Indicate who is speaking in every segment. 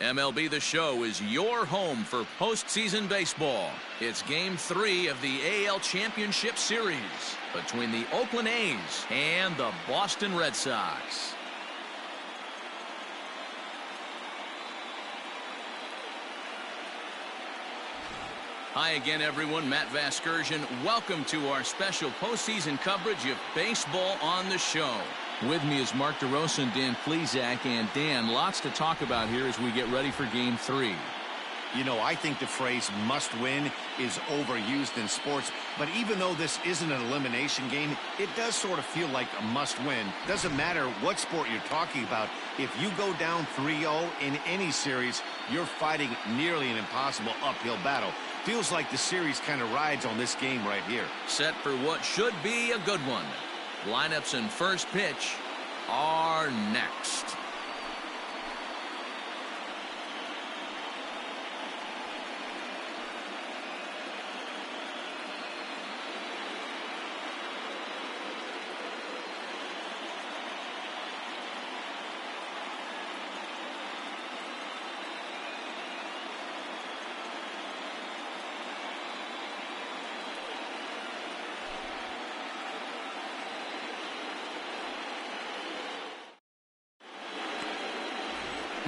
Speaker 1: MLB The Show is your home for postseason baseball. It's Game 3 of the AL Championship Series between the Oakland A's and the Boston Red Sox. Hi again, everyone. Matt Vasgersian. Welcome to our special postseason coverage of baseball on the show. With me is Mark DeRosa and Dan Plesac. And Dan, lots to talk about here as we get ready for Game 3.
Speaker 2: You know, I think the phrase must win is overused in sports, but even though this isn't an elimination game, it does sort of feel like a must win. Doesn't matter what sport you're talking about. If you go down 3-0 in any series, you're fighting nearly an impossible uphill battle. Feels like the series kind of rides on this game right here.
Speaker 1: Set for what should be a good one. Lineups and first pitch are next.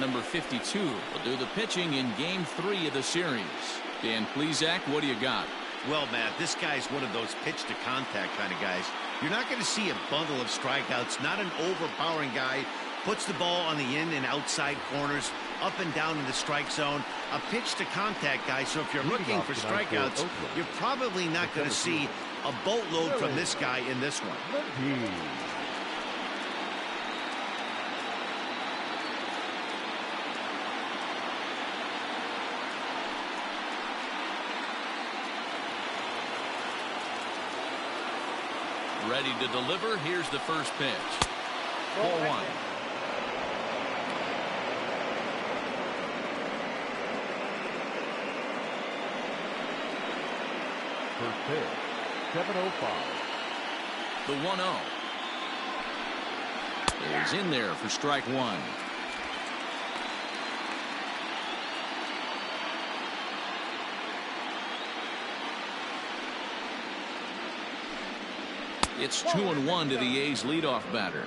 Speaker 1: Number 52 will do the pitching in Game 3 of the series. Dan Plesac, what do you got?
Speaker 2: Well, Matt, this guy's one of those pitch-to-contact kind of guys. You're not going to see a bundle of strikeouts, not an overpowering guy. Puts the ball on the in and outside corners, up and down in the strike zone. A pitch-to-contact guy, so if you're looking for strikeouts, you're probably not going to see a boatload from this guy in this one.
Speaker 1: Ready to deliver. Here's the first pitch. 4-1.
Speaker 3: First pitch, 7:05.
Speaker 1: The 1-0 is in there for strike one. It's 2-1 to the A's leadoff batter.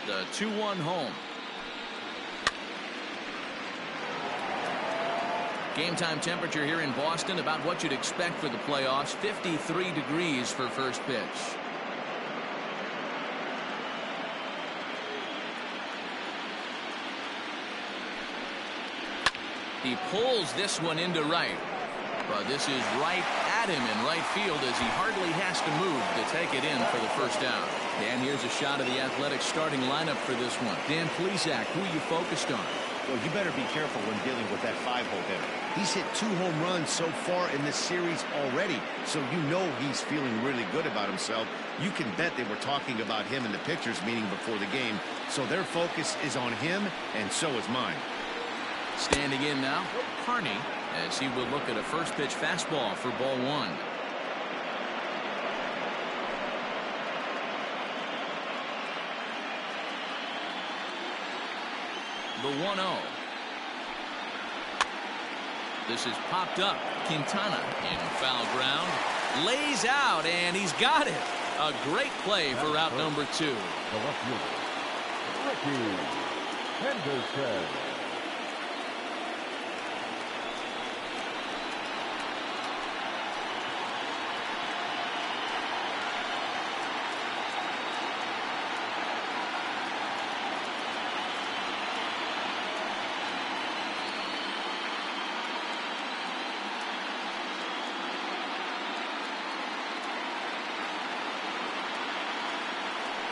Speaker 1: The 2-1 home. Game time temperature here in Boston about what you'd expect for the playoffs. 53 degrees for first pitch. He pulls this one into right, but this is right at him in right field as he hardly has to move to take it in for the first out. And here's a shot of the Athletics starting lineup for this one. Dan Plesac, who are you focused on?
Speaker 2: Well, you better be careful when dealing with that 5-hole hitter. He's hit 2 home runs so far in this series already, so you know he's feeling really good about himself. You can bet they were talking about him in the pitchers meeting before the game, so their focus is on him, and so is mine.
Speaker 1: Standing in now, Carney, as he will look at a first pitch fastball for ball one. The 1-0. This is popped up. Quintana in foul ground. Lays out, and he's got it. A great play for route number 2.
Speaker 3: Ricky Henderson.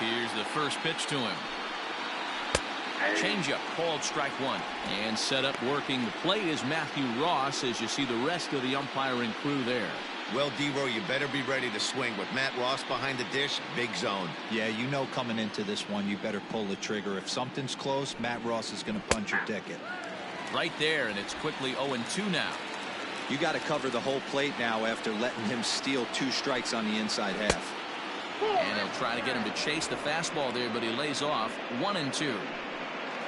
Speaker 1: Here's the first pitch to him. Changeup called strike one. And set up working the plate is Matthew Ross as you see the rest of the umpiring crew there.
Speaker 2: Well, D-Row, you better be ready to swing. With Matt Ross behind the dish, big zone.
Speaker 4: Yeah, you know coming into this one, you better pull the trigger. If something's close, Matt Ross is going to punch your ticket.
Speaker 1: Right there, and it's quickly 0-2 now.
Speaker 4: You got to cover the whole plate now after letting him steal 2 strikes on the inside half.
Speaker 1: And he'll try to get him to chase the fastball there, but he lays off 1-2.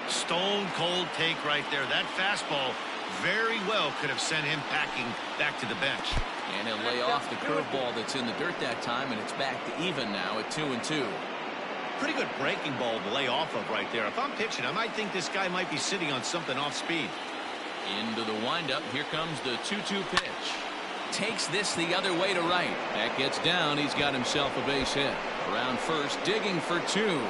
Speaker 2: Stone cold take right there. That fastball very well could have sent him packing back to the bench.
Speaker 1: And he'll lay off the curveball that's in the dirt that time, and it's back to even now at 2-2.
Speaker 2: Pretty good breaking ball to lay off of right there. If I'm pitching, I might think this guy might be sitting on something off speed.
Speaker 1: Into the windup. Here comes the 2-2 pitch. Takes this the other way to right. That gets down. He's got himself a base hit. Around first, digging for 2.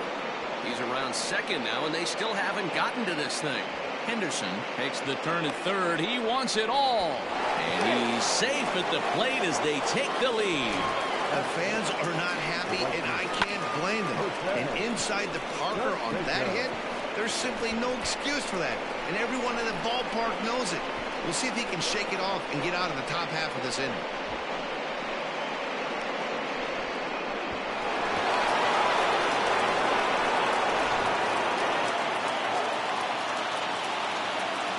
Speaker 1: He's around second now, and they still haven't gotten to this thing. Henderson takes the turn at third. He wants it all. And he's safe at the plate as they take the lead.
Speaker 2: The fans are not happy, and I can't blame them. And inside the Parker on that hit, there's simply no excuse for that. And everyone in the ballpark knows it. We'll see if he can shake it off and get out of the top half of this inning.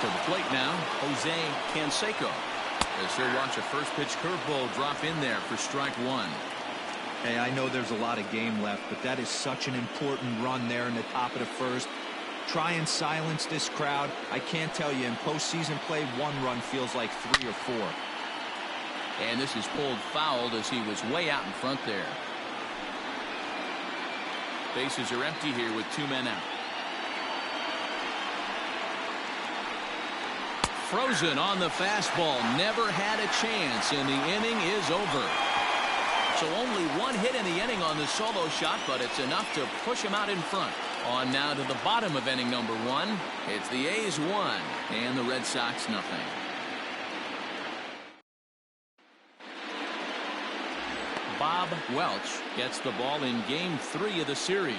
Speaker 1: To the plate now, Jose Canseco. As he'll watch a first pitch curveball drop in there for strike 1.
Speaker 4: Hey, I know there's a lot of game left, but that is such an important run there in the top of the first. Try and silence this crowd. I can't tell you, in postseason play, 1 run feels like 3 or 4.
Speaker 1: And this is pulled fouled as he was way out in front there. Bases are empty here with 2 men out. Frozen on the fastball. Never had a chance, and the inning is over. So only 1 hit in the inning on the solo shot, but it's enough to push him out in front. On now to the bottom of inning number 1. It's the A's 1 and the Red Sox nothing. Bob Welch gets the ball in game 3 of the series.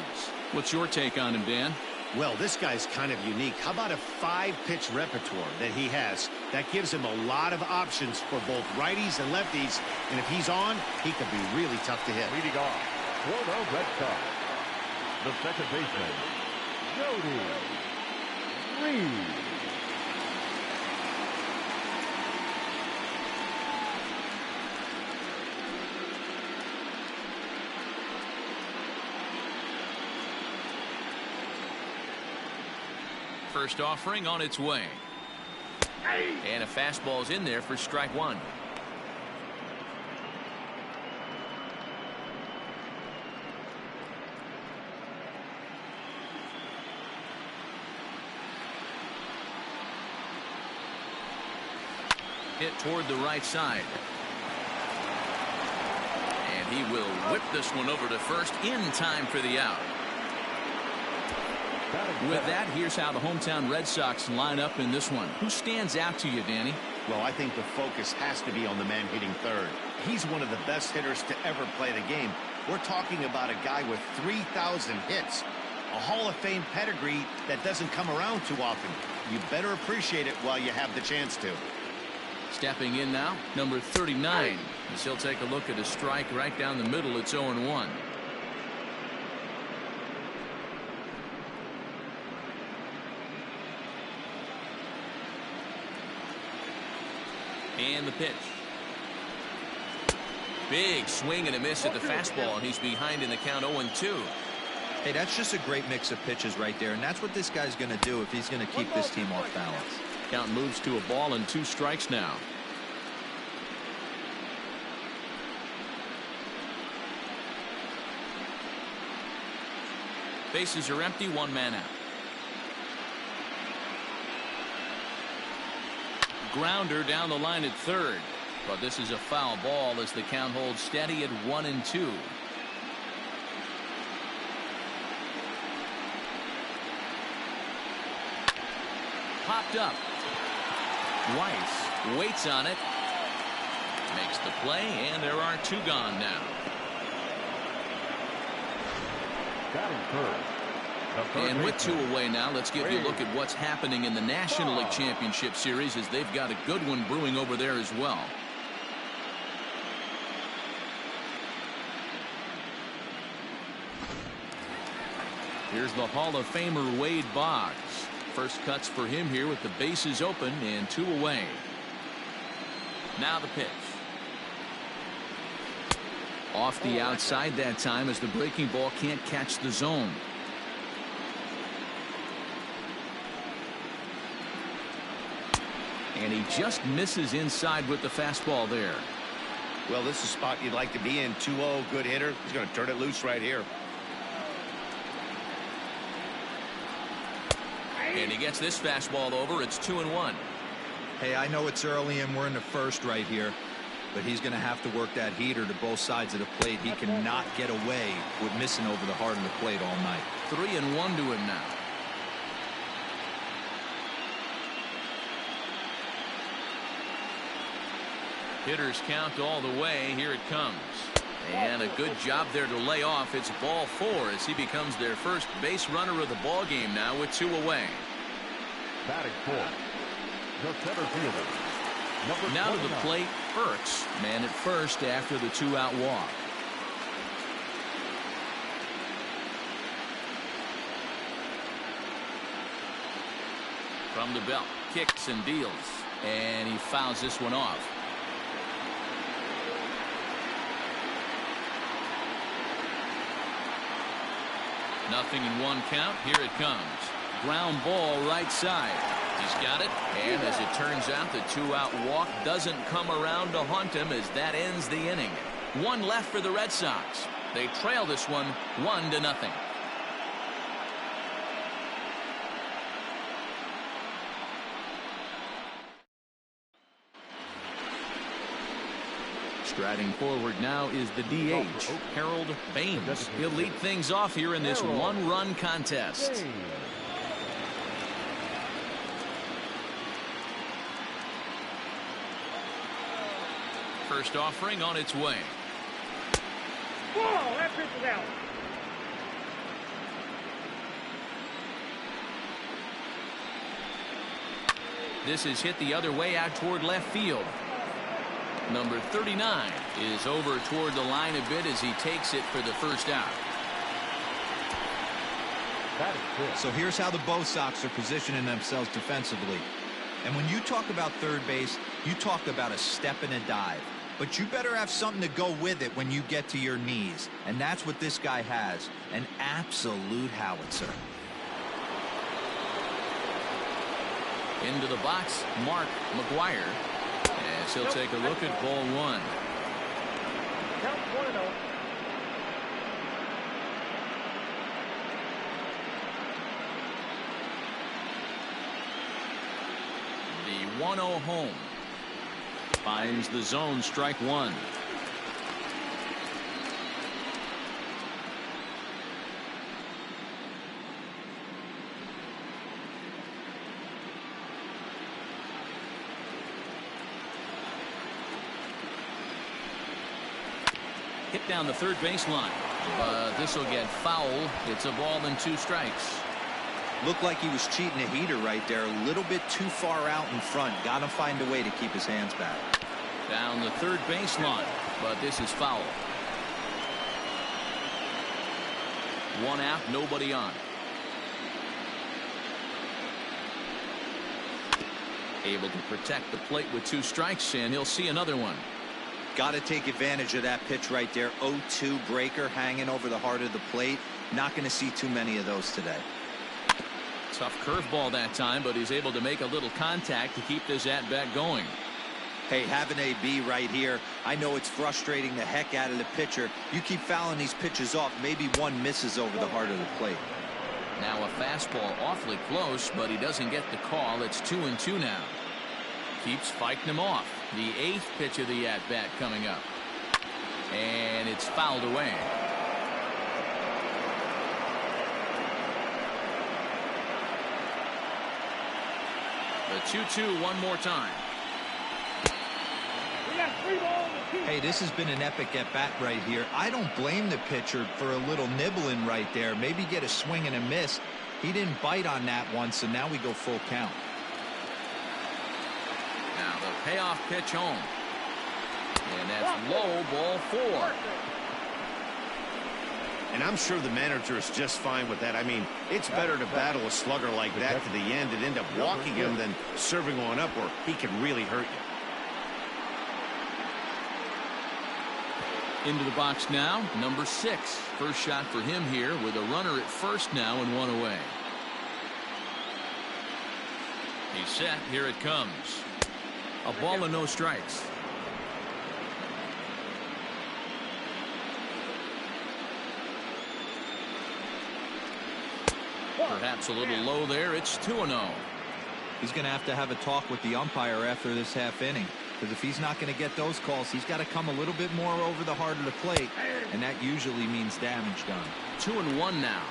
Speaker 1: What's your take on him, Dan?
Speaker 2: Well, this guy's kind of unique. How about a 5-pitch repertoire that he has? That gives him a lot of options for both righties and lefties. And if he's on, he could be really tough to hit.
Speaker 3: Leading off for the Red Sox, the second baseman, Jody Reed.
Speaker 1: First offering on its way. And a fastball's in there for strike 1. Hit toward the right side. And he will whip this one over to first in time for the out. With that, here's how the hometown Red Sox line up in this one. Who stands out to you, Danny?
Speaker 2: Well, I think the focus has to be on the man hitting third. He's one of the best hitters to ever play the game. We're talking about a guy with 3,000 hits. A Hall of Fame pedigree that doesn't come around too often. You better appreciate it while you have the chance to.
Speaker 1: Stepping in now, number 39. As he'll take a look at a strike right down the middle. It's 0-1. And the pitch. Big swing and a miss at the fastball, and he's behind in the count 0-2.
Speaker 4: Hey, that's just a great mix of pitches right there, and that's what this guy's going to do if he's going to keep this team off balance.
Speaker 1: Count moves to a ball and 2 strikes now. Bases are empty, 1 man out. Grounder down the line at third, but this is a foul ball as the count holds steady at 1-2. Popped up. Weiss waits on it, makes the play, and there are 2 gone now.
Speaker 3: Batting first.
Speaker 1: And with 2 away now, let's give you a look at what's happening in the National League Championship Series, as they've got a good one brewing over there as well. Here's the Hall of Famer Wade Boggs. First cuts for him here with the bases open and 2 away. Now the pitch. Off the outside that time as the breaking ball can't catch the zone. And he just misses inside with the fastball there.
Speaker 2: Well, this is a spot you'd like to be in. 2-0, good hitter. He's going to turn it loose right here.
Speaker 1: And he gets this fastball over. It's 2-1.
Speaker 4: Hey, I know it's early and we're in the first right here, but he's going to have to work that heater to both sides of the plate. He cannot get away with missing over the heart of the plate all night.
Speaker 1: 3-1 to him now. Hitters count all the way. Here it comes. And a good job there to lay off. It's ball 4 as he becomes their first base runner of the ball game now with 2 away.
Speaker 3: Batting fourth, the center fielder.
Speaker 1: Now to the plate, Ertz, man at first after the 2-out walk. From the belt, kicks and deals, and he fouls this one off. Nothing in 1 count. Here it comes. Ground ball right side. He's got it. And as it turns out, the 2-out walk doesn't come around to haunt him as that ends the inning. 1 left for the Red Sox. They trail this one 1-0. Striding forward now is the DH, Harold Baines. He'll lead things off here in this 1-run contest. First offering on its way.
Speaker 5: Whoa, that pitch is out.
Speaker 1: This is hit the other way out toward left field. Number 39 is over toward the line a bit as he takes it for the first out.
Speaker 4: So here's how the Bo Sox are positioning themselves defensively. And when you talk about third base, you talk about a step and a dive. But you better have something to go with it when you get to your knees. And that's what this guy has. An absolute howitzer.
Speaker 1: Into the box, Mark McGuire. As he'll take a look at ball 1.
Speaker 5: Count 1-0.
Speaker 1: The 1-0 home. Finds the zone, strike 1. Hit down the third baseline, but this will get foul. It's a ball and 2 strikes.
Speaker 4: Looked like he was cheating a heater right there. A little bit too far out in front. Got to find a way to keep his hands back.
Speaker 1: Down the third baseline, but this is foul. 1 out, nobody on. Able to protect the plate with 2 strikes, and he'll see another one.
Speaker 4: Got to take advantage of that pitch right there. 0-2 breaker hanging over the heart of the plate. Not going to see too many of those today.
Speaker 1: Tough curveball that time, but he's able to make a little contact to keep this at-bat going.
Speaker 4: Hey, have an AB right here. I know it's frustrating the heck out of the pitcher. You keep fouling these pitches off, maybe one misses over the heart of the plate.
Speaker 1: Now a fastball awfully close, but he doesn't get the call. It's 2-2 now. Keeps fighting him off. The 8th pitch of the at-bat coming up. And it's fouled away. The 2-2 one more time.
Speaker 5: We got 3 balls and 2.
Speaker 4: Hey, this has been an epic at-bat right here. I don't blame the pitcher for a little nibbling right there. Maybe get a swing and a miss. He didn't bite on that one, so now we go full count.
Speaker 1: Now the payoff pitch home. And that's low, ball 4.
Speaker 2: And I'm sure the manager is just fine with that. I mean, it's better to battle a slugger like that to the end and end up walking him than serving one up where he can really hurt you.
Speaker 1: Into the box now, number 6. First shot for him here with a runner at first now and 1 away. He's set. Here it comes. A ball and no strikes. Perhaps a little low there. It's 2-0.
Speaker 4: He's going to have a talk with the umpire after this half inning. Because if he's not going to get those calls, he's got to come a little bit more over the heart of the plate. And that usually means damage done.
Speaker 1: 2-1 now.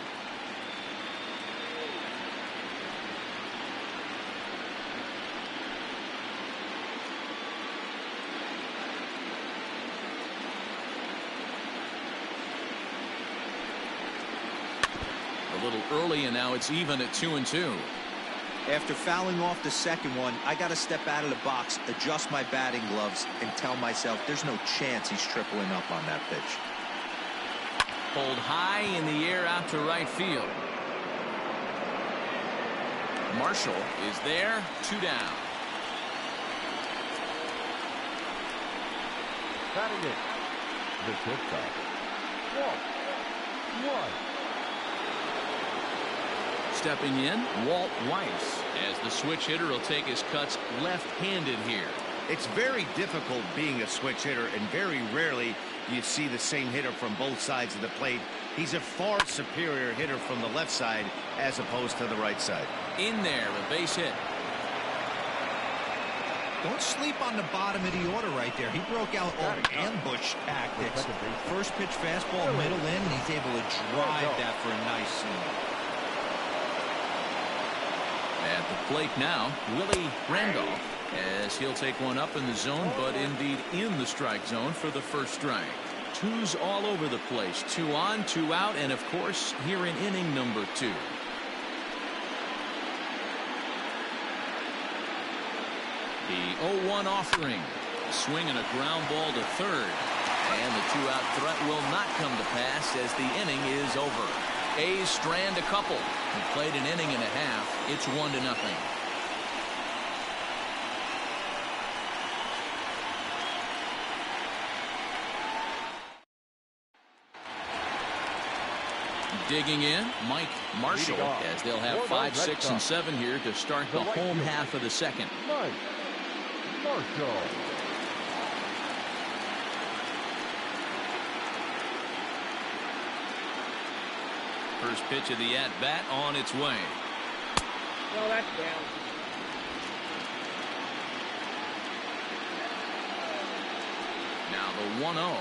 Speaker 1: A little early, and now it's even at 2-2.
Speaker 4: After fouling off the second one, I got to step out of the box, adjust my batting gloves, and tell myself there's no chance he's tripling up on that pitch.
Speaker 1: Pulled high in the air out to right field. Marshall is there. 2 down.
Speaker 3: Batting it. The shortstop. 1-1.
Speaker 1: Stepping in, Walt Weiss, as the switch hitter will take his cuts left-handed here.
Speaker 2: It's very difficult being a switch hitter, and very rarely you see the same hitter from both sides of the plate. He's a far superior hitter from the left side as opposed to the right side.
Speaker 1: In there, a base hit.
Speaker 4: Don't sleep on the bottom of the order right there. He broke out all ambush tactics. First pitch fastball, middle in, and he's able to drive that for a nice single.
Speaker 1: At the plate now, Willie Randolph, as he'll take one up in the zone, but indeed in the strike zone for the first strike. 2's all over the place. 2 on, 2 out, and of course, here in inning number 2. The 0-1 offering. A swing and a ground ball to third. And the 2-out threat will not come to pass as the inning is over. A's strand a couple. He played an inning and a half. It's 1-0. Digging in, Mike Marshall, as they'll have 5, 6, and 7 here to start the home half of the second.
Speaker 3: Mike Marshall.
Speaker 1: First pitch of the at-bat on its way.
Speaker 5: No, that's down.
Speaker 1: Now the 1-0.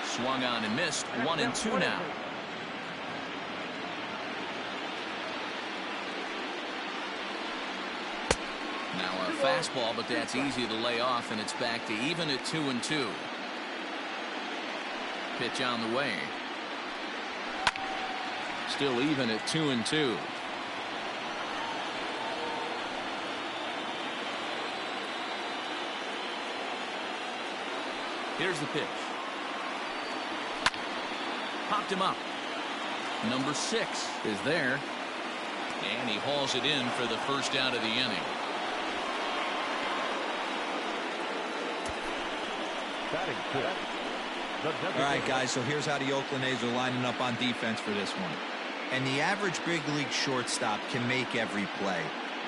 Speaker 1: Swung on and missed. 1-2 now. Now a fastball, but that's easy to lay off, and it's back to even at 2-2. Pitch on the way. Still even at 2-2. Here's the pitch. Popped him up. Number 6 is there. And he hauls it in for the first out of the inning.
Speaker 4: All right, guys, so here's how the Oakland A's are lining up on defense for this one. And the average big league shortstop can make every play,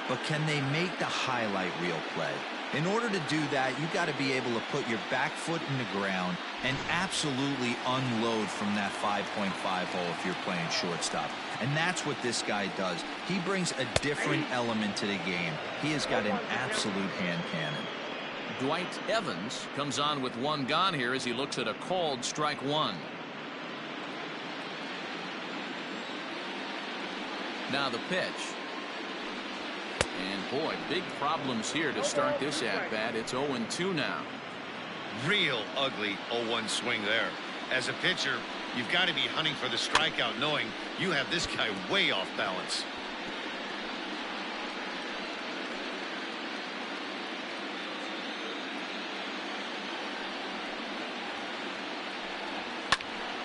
Speaker 4: but can they make the highlight reel play? In order to do that, you got to be able to put your back foot in the ground and absolutely unload from that 5.5 hole if you're playing shortstop. And that's what this guy does. He brings a different element to the game. He has got an absolute hand cannon.
Speaker 1: Dwight Evans comes on with 1 gone here as he looks at a called strike 1. Now the pitch. And boy, big problems here to start this at-bat. It's 0-2 now.
Speaker 2: Real ugly 0-1 swing there. As a pitcher, you've got to be hunting for the strikeout, knowing you have this guy way off balance.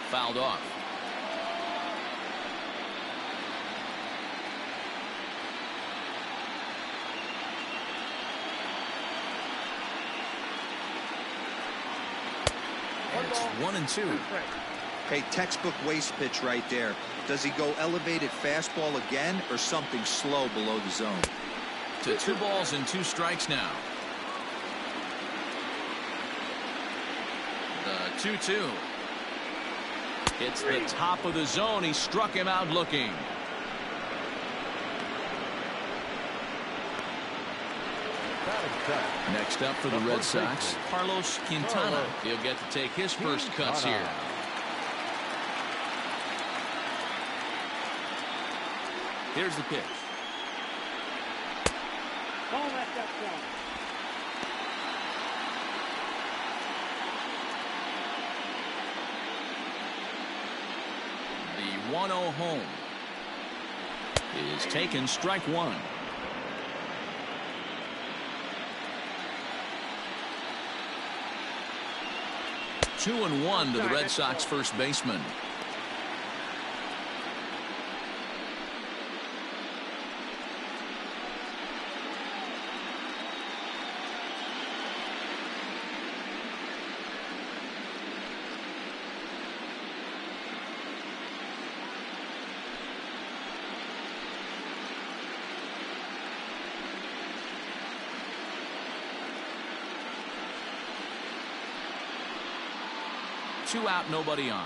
Speaker 1: Fouled off. And it's 1-2.
Speaker 4: Hey, textbook waste pitch right there. Does he go elevated fastball again or something slow below the zone?
Speaker 1: To 2 balls and 2 strikes now. The 2-2. It's the top of the zone. He struck him out looking. Next up for the Red Sox, Carlos Quintana. He'll get to take his first cuts here. Here's the pitch. The 1-0 home is taken, strike 1. Two and 1 to the Red Sox first baseman. Two out, nobody on.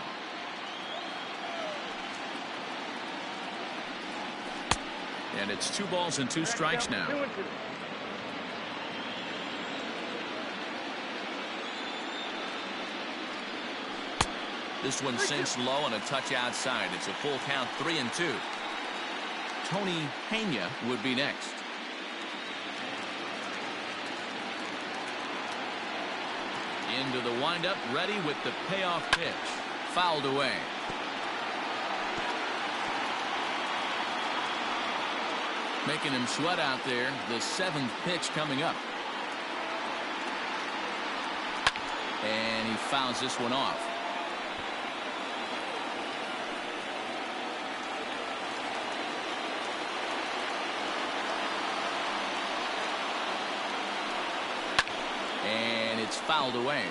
Speaker 1: And it's 2 balls and 2 strikes now. This one sinks low and a touch outside. It's a full count, 3-2. Tony Pena would be next. Into the windup, ready with the payoff pitch. Fouled away. Making him sweat out there. The 7th pitch coming up. And he fouls this one off. And it's fouled away.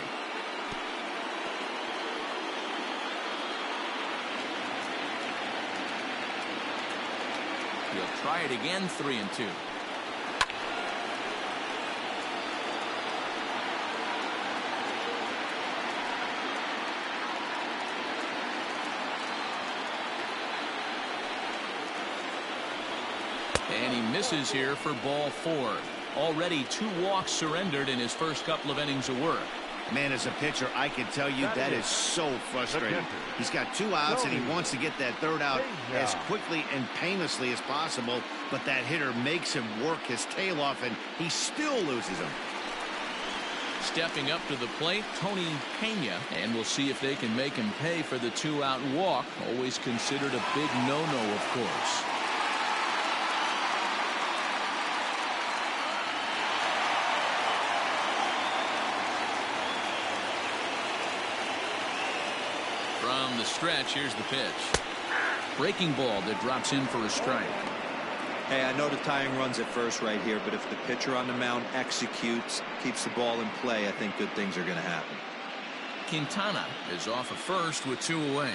Speaker 1: He'll try it again, 3-2. And he misses here for ball 4. Already 2 walks surrendered in his first couple of innings of work.
Speaker 2: Man, as a pitcher, I can tell you that is so frustrating. He's got 2 outs and he wants to get that 3rd out as quickly and painlessly as possible, but that hitter makes him work his tail off and he still loses him.
Speaker 1: Stepping up to the plate, Tony Pena, and we'll see if they can make him pay for the 2-out walk. Always considered a big no-no, of course. From the stretch, here's the pitch. Breaking ball that drops in for a strike.
Speaker 4: Hey, I know the tying runs at first right here, but if the pitcher on the mound executes, keeps the ball in play, I think good things are going to happen.
Speaker 1: Quintana is off of first with 2 away.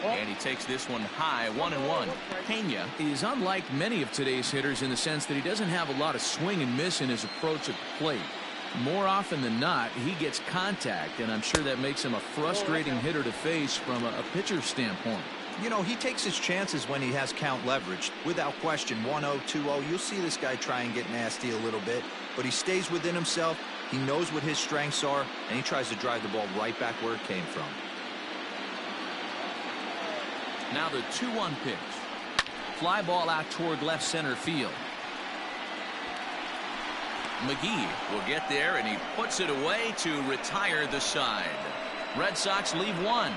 Speaker 1: And he takes this one high, 1-1. Pena is unlike many of today's hitters in the sense that he doesn't have a lot of swing and miss in his approach at the plate. More often than not, he gets contact, and I'm sure that makes him a frustrating hitter to face from a pitcher's standpoint.
Speaker 4: You know, he takes his chances when he has count leveraged. Without question, 1-0, 2-0, you'll see this guy try and get nasty a little bit, but he stays within himself. He knows what his strengths are, and he tries to drive the ball right back where it came from.
Speaker 1: Now the 2-1 pitch. Fly ball out toward left center field. McGee will get there, and he puts it away to retire the side. Red Sox leave 1.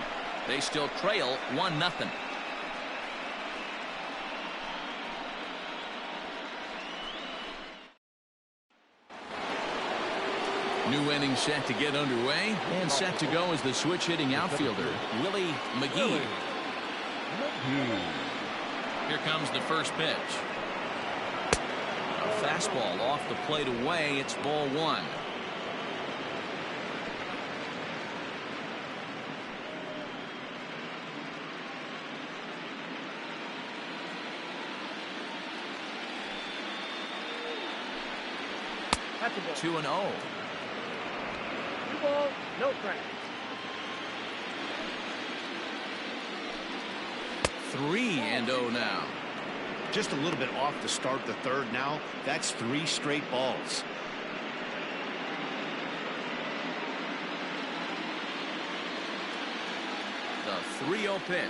Speaker 1: They still trail 1-0. New inning set to get underway, and set to go is the switch-hitting outfielder, Willie McGee. Here comes the first pitch. A fastball off the plate away. It's ball one.
Speaker 5: That's a ball.
Speaker 1: 2-0.
Speaker 5: 2 balls, no strikes.
Speaker 1: 3-0 now.
Speaker 2: Just a little bit off to start the third now. That's 3 straight balls.
Speaker 1: The 3-0 pitch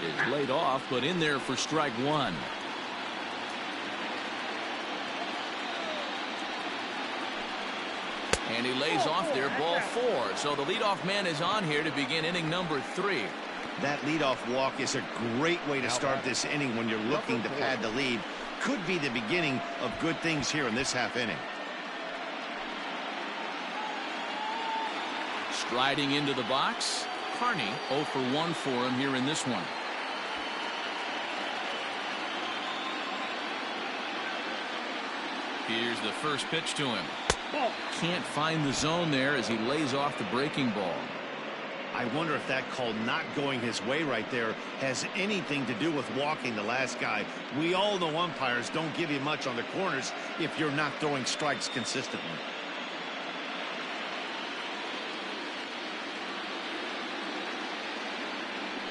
Speaker 1: is laid off, but in there for strike one. And he lays off there, ball 4. So the leadoff man is on here to begin inning number 3.
Speaker 2: That leadoff walk is a great way to start this inning when you're looking to pad the lead. Could be the beginning of good things here in this half inning.
Speaker 1: Striding into the box, Carney 0 for 1 for him here in this one. Here's the first pitch to him. Can't find the zone there as he lays off the breaking ball.
Speaker 2: I wonder if that call not going his way right there has anything to do with walking the last guy. We all know umpires don't give you much on the corners if you're not throwing strikes consistently.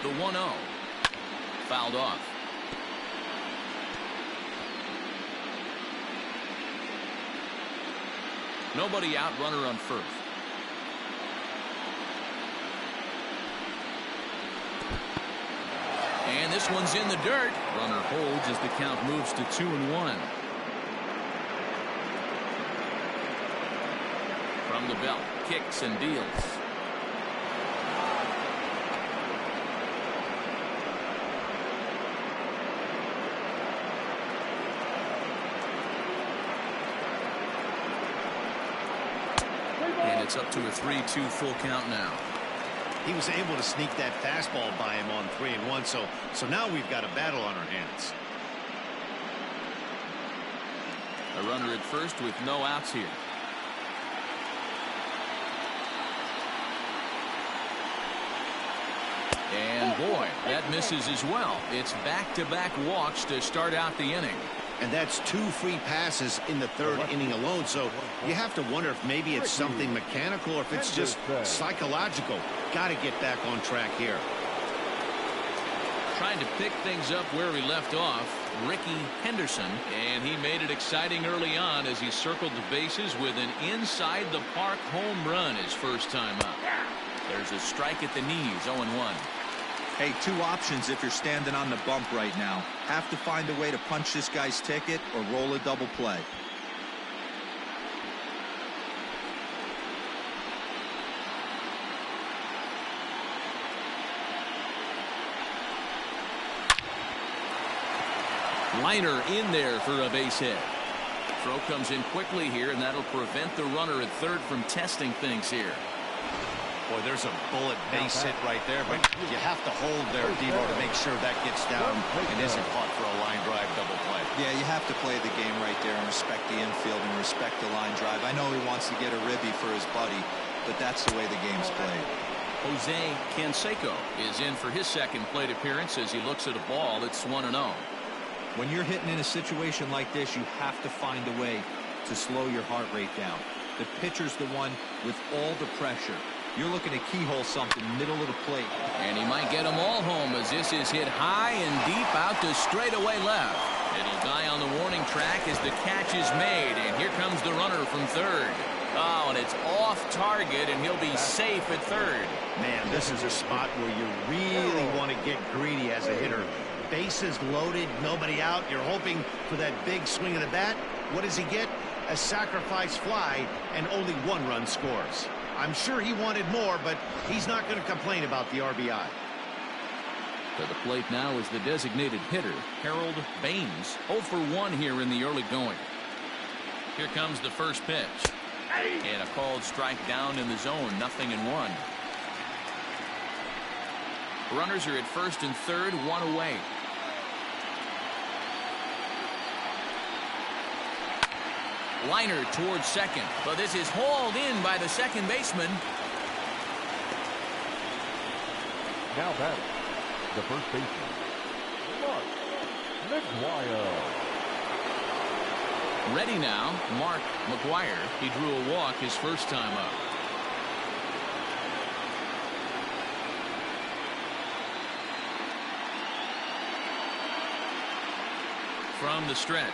Speaker 1: The 1-0. Fouled off. Nobody out, runner on first. And this one's in the dirt. Runner holds as the count moves to 2-1. From the belt, kicks and deals. And it's up to a 3-2 full count now.
Speaker 2: He was able to sneak that fastball by him on 3-1, so now we've got a battle on our hands.
Speaker 1: A runner at first with no outs here. And boy, that misses as well. It's back-to-back walks to start out the inning.
Speaker 2: And that's 2 free passes in the third inning alone. So you have to wonder if maybe it's something mechanical or if it's just psychological. Got to get back on track here.
Speaker 1: Trying to pick things up where we left off, Ricky Henderson, and he made it exciting early on as he circled the bases with an inside-the-park home run his first time up. There's a strike at the knees, 0-1.
Speaker 4: Hey, 2 options if you're standing on the bump right now. Have to find a way to punch this guy's ticket or roll a double play.
Speaker 1: Liner in there for a base hit. Throw comes in quickly here, and that'll prevent the runner at third from testing things here.
Speaker 2: Boy, there's a bullet base hit right there, but you have to hold there, Devo, to make sure that gets down and isn't caught for a line drive double play.
Speaker 4: Yeah, you have to play the game right there and respect the infield and respect the line drive. I know he wants to get a ribby for his buddy, but that's the way the game's played.
Speaker 1: Jose Canseco is in for his second plate appearance as he looks at a ball. It's 1-0.
Speaker 4: When you're hitting in a situation like this, you have to find a way to slow your heart rate down. The pitcher's the one with all the pressure. You're looking to keyhole something middle of the plate.
Speaker 1: And he might get them all home as this is hit high and deep out to straightaway left. It'll die on the warning track as the catch is made. And here comes the runner from third. Oh, and it's off target, and he'll be safe at third.
Speaker 2: Man, this is a spot where you really want to get greedy as a hitter. Bases loaded, nobody out. You're hoping for that big swing of the bat. What does he get? A sacrifice fly, and only 1 run scores. I'm sure he wanted more, but he's not going to complain about the RBI.
Speaker 1: To the plate now is the designated hitter, Harold Baines, 0 for 1 here in the early going. Here comes the first pitch. And a called strike down in the zone, 0-1. Runners are at first and third, one away. Liner towards second, but this is hauled in by the second baseman.
Speaker 3: Now batting, the first baseman, Mark McGuire.
Speaker 1: Ready now, Mark McGuire. He drew a walk his first time up. From the stretch.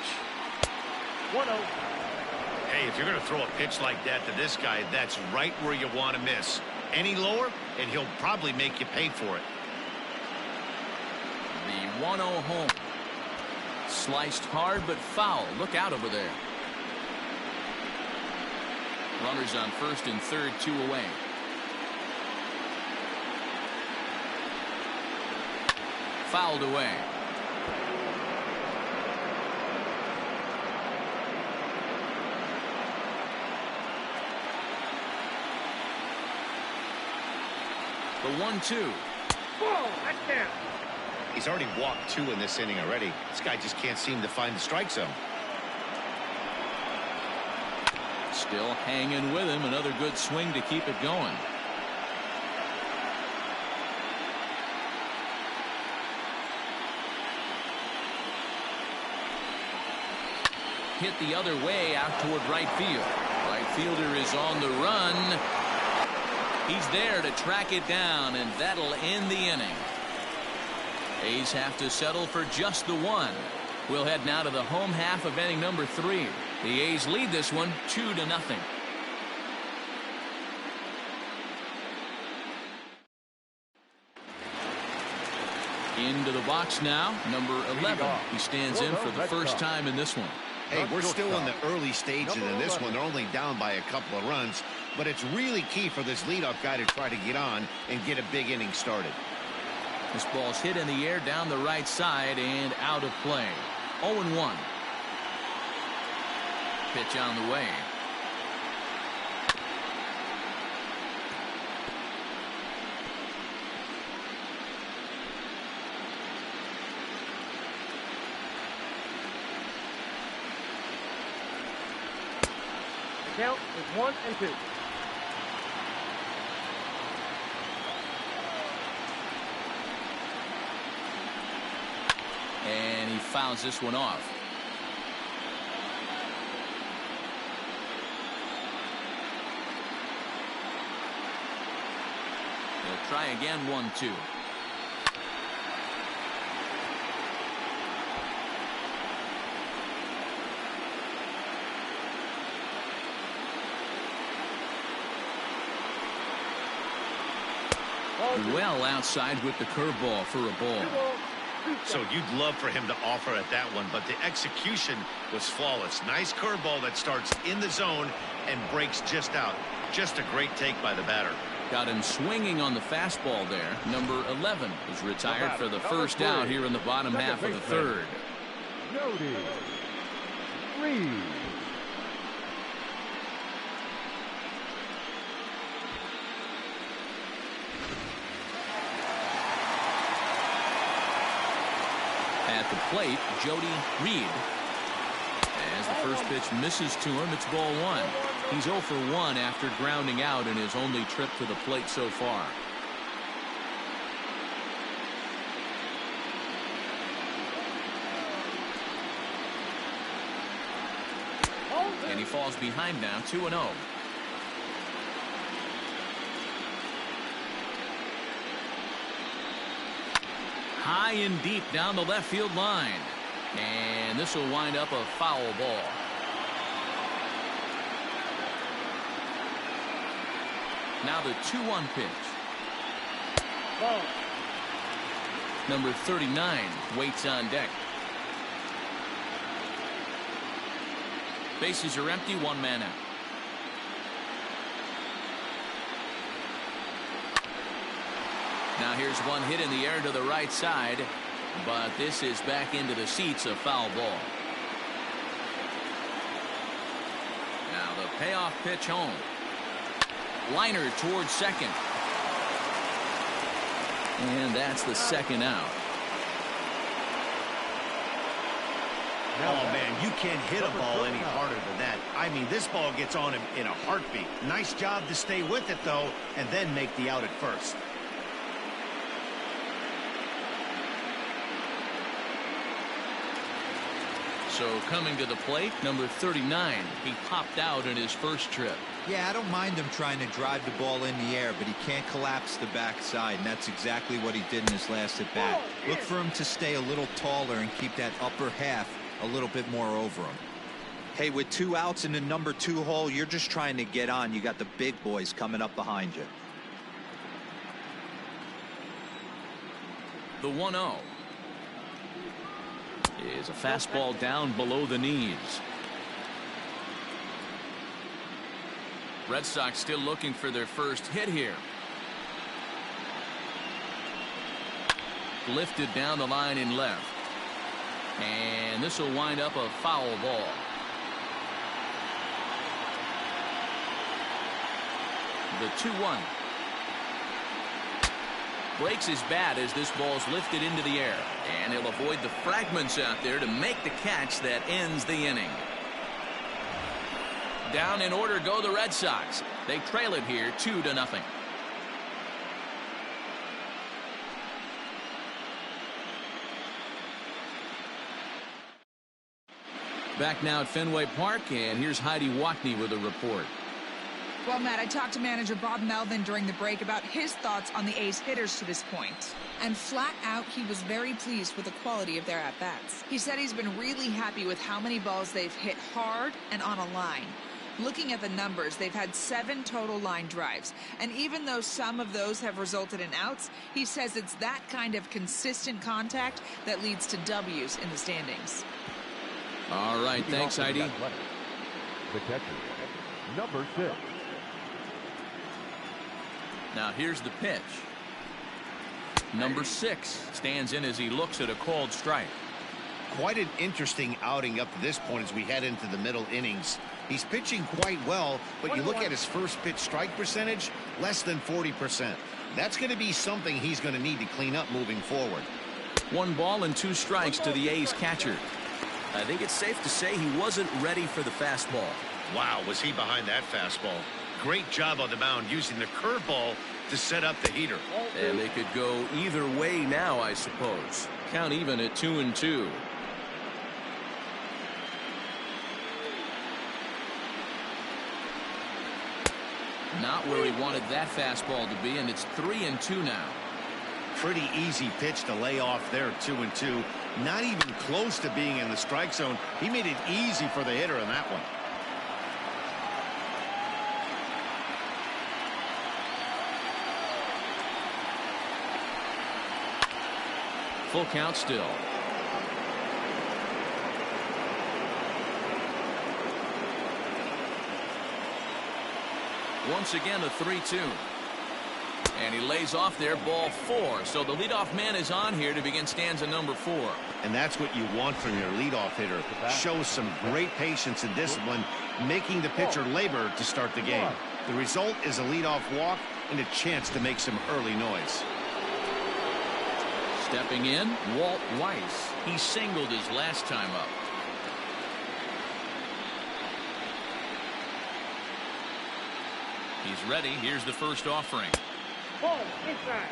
Speaker 3: 1-0.
Speaker 2: Hey, if you're going to throw a pitch like that to this guy, that's right where you want to miss. Any lower, and he'll probably make you pay for it.
Speaker 1: The 1-0 home. Sliced hard but foul. Look out over there. Runners on first and third, 2 away. Fouled away. The 1-2.
Speaker 5: Ball, that's down.
Speaker 2: He's already walked 2 in this inning already. This guy just can't seem to find the strike zone.
Speaker 1: Still hanging with him. Another good swing to keep it going. Hit the other way out toward right field. Right fielder is on the run. He's there to track it down, and that'll end the inning. A's have to settle for just the 1. We'll head now to the home half of inning number 3. The A's lead this one 2-0. Into the box now, number 11. He stands in for the first time in this one.
Speaker 2: Hey, we're still in the early stages in this one. They're only down by a couple of runs, but it's really key for this leadoff guy to try to get on and get a big inning started.
Speaker 1: This ball's hit in the air down the right side and out of play. 0-1. Pitch on the way.
Speaker 5: The count is 1-2.
Speaker 1: And he fouls this one off. He'll try again, 1-2. Well outside with the curveball for a ball.
Speaker 2: So you'd love for him to offer at that one, but the execution was flawless. Nice curveball that starts in the zone and breaks just out. Just a great take by the batter.
Speaker 1: Got him swinging on the fastball there. Number 11 is retired for the first out here in the bottom half of the third.
Speaker 3: Jody Reed.
Speaker 1: At the plate, Jody Reed. As the first pitch misses to him, it's ball 1. He's 0 for 1 after grounding out in his only trip to the plate so far. And he falls behind now, 2-0. High and deep down the left field line. And this will wind up a foul ball. Now the 2-1 pitch.
Speaker 5: Ball.
Speaker 1: Number 39 waits on deck. Bases are empty, 1 man out. Now here's one hit in the air to the right side, but this is back into the seats, a foul ball. Now The payoff pitch home. Liner towards second. And that's the second out.
Speaker 2: Oh, man, you can't hit a ball any harder than that. I mean, this ball gets on him in a heartbeat. Nice job to stay with it, though, and then make the out at first.
Speaker 1: So coming to the plate, number 39. He popped out in his first trip.
Speaker 4: Yeah, I don't mind him trying to drive the ball in the air, but he can't collapse the backside, and that's exactly what he did in his last at bat. Look for him to stay a little taller and keep that upper half a little bit more over him. Hey, with 2 outs in the number 2 hole, you're just trying to get on. You got the big boys coming up behind you.
Speaker 1: The 1-0 is a fastball down below the knees. Red Sox still looking for their first hit here. Lifted down the line in left. And this will wind up a foul ball. The 2-1. Breaks his bat as this ball's lifted into the air. And he'll avoid the fragments out there to make the catch that ends the inning. Down in order go the Red Sox. They trail it here 2-0. Back now at Fenway Park, and here's Heidi Watney with a report.
Speaker 6: Well, Matt, I talked to manager Bob Melvin during the break about his thoughts on the A's hitters to this point. And flat out, he was very pleased with the quality of their at-bats. He said he's been really happy with how many balls they've hit hard and on a line. Looking at the numbers, they've had 7 total line drives. And even though some of those have resulted in outs, he says it's that kind of consistent contact that leads to W's in the standings.
Speaker 1: All right, thanks, Heidi.
Speaker 3: The catcher, number 6.
Speaker 1: Now here's the pitch. Number 6 stands in as he looks at a called strike.
Speaker 2: Quite an interesting outing up to this point as we head into the middle innings. He's pitching quite well, but you look at his first pitch strike percentage, less than 40%. That's going to be something he's going to need to clean up moving forward.
Speaker 1: 1 ball and 2 strikes to the A's catcher. I think it's safe to say he wasn't ready for the fastball.
Speaker 2: Wow, was he behind that fastball. Great job on the mound using the curveball to set up the heater.
Speaker 1: And they could go either way now, I suppose. Count even at 2-2. Not where he wanted that fastball to be, and it's 3-2 now.
Speaker 2: Pretty easy pitch to lay off there, 2-2. Not even close to being in the strike zone. He made it easy for the hitter in that one.
Speaker 1: Full count still. Once again, a 3-2. And he lays off there, ball 4. So the leadoff man is on here to begin stanza number 4.
Speaker 2: And that's what you want from your leadoff hitter. Shows some great patience and discipline, making the pitcher labor to start the game. The result is a leadoff walk and a chance to make some early noise.
Speaker 1: Stepping in, Walt Weiss. He singled his last time up. He's ready. Here's the first offering.
Speaker 5: Ball inside.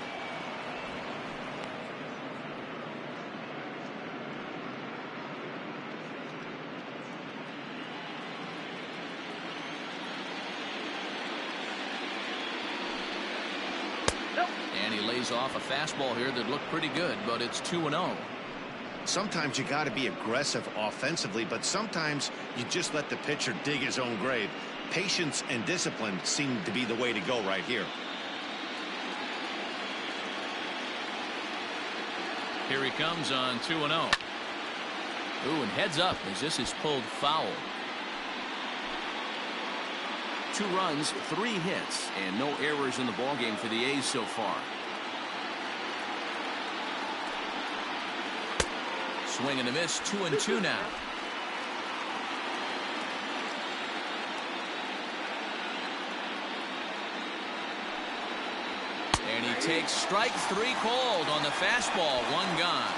Speaker 1: And he lays off a fastball here that looked pretty good, but it's 2-0.
Speaker 2: Sometimes you got to be aggressive offensively, but sometimes you just let the pitcher dig his own grave. Patience and discipline seem to be the way to go right here.
Speaker 1: Here he comes on 2-0. Ooh, and heads up as this is pulled foul. 2 runs, 3 hits, and no errors in the ballgame for the A's so far. Swing and a miss, 2-2 now. takes strike 3 called on the fastball. 1 gone.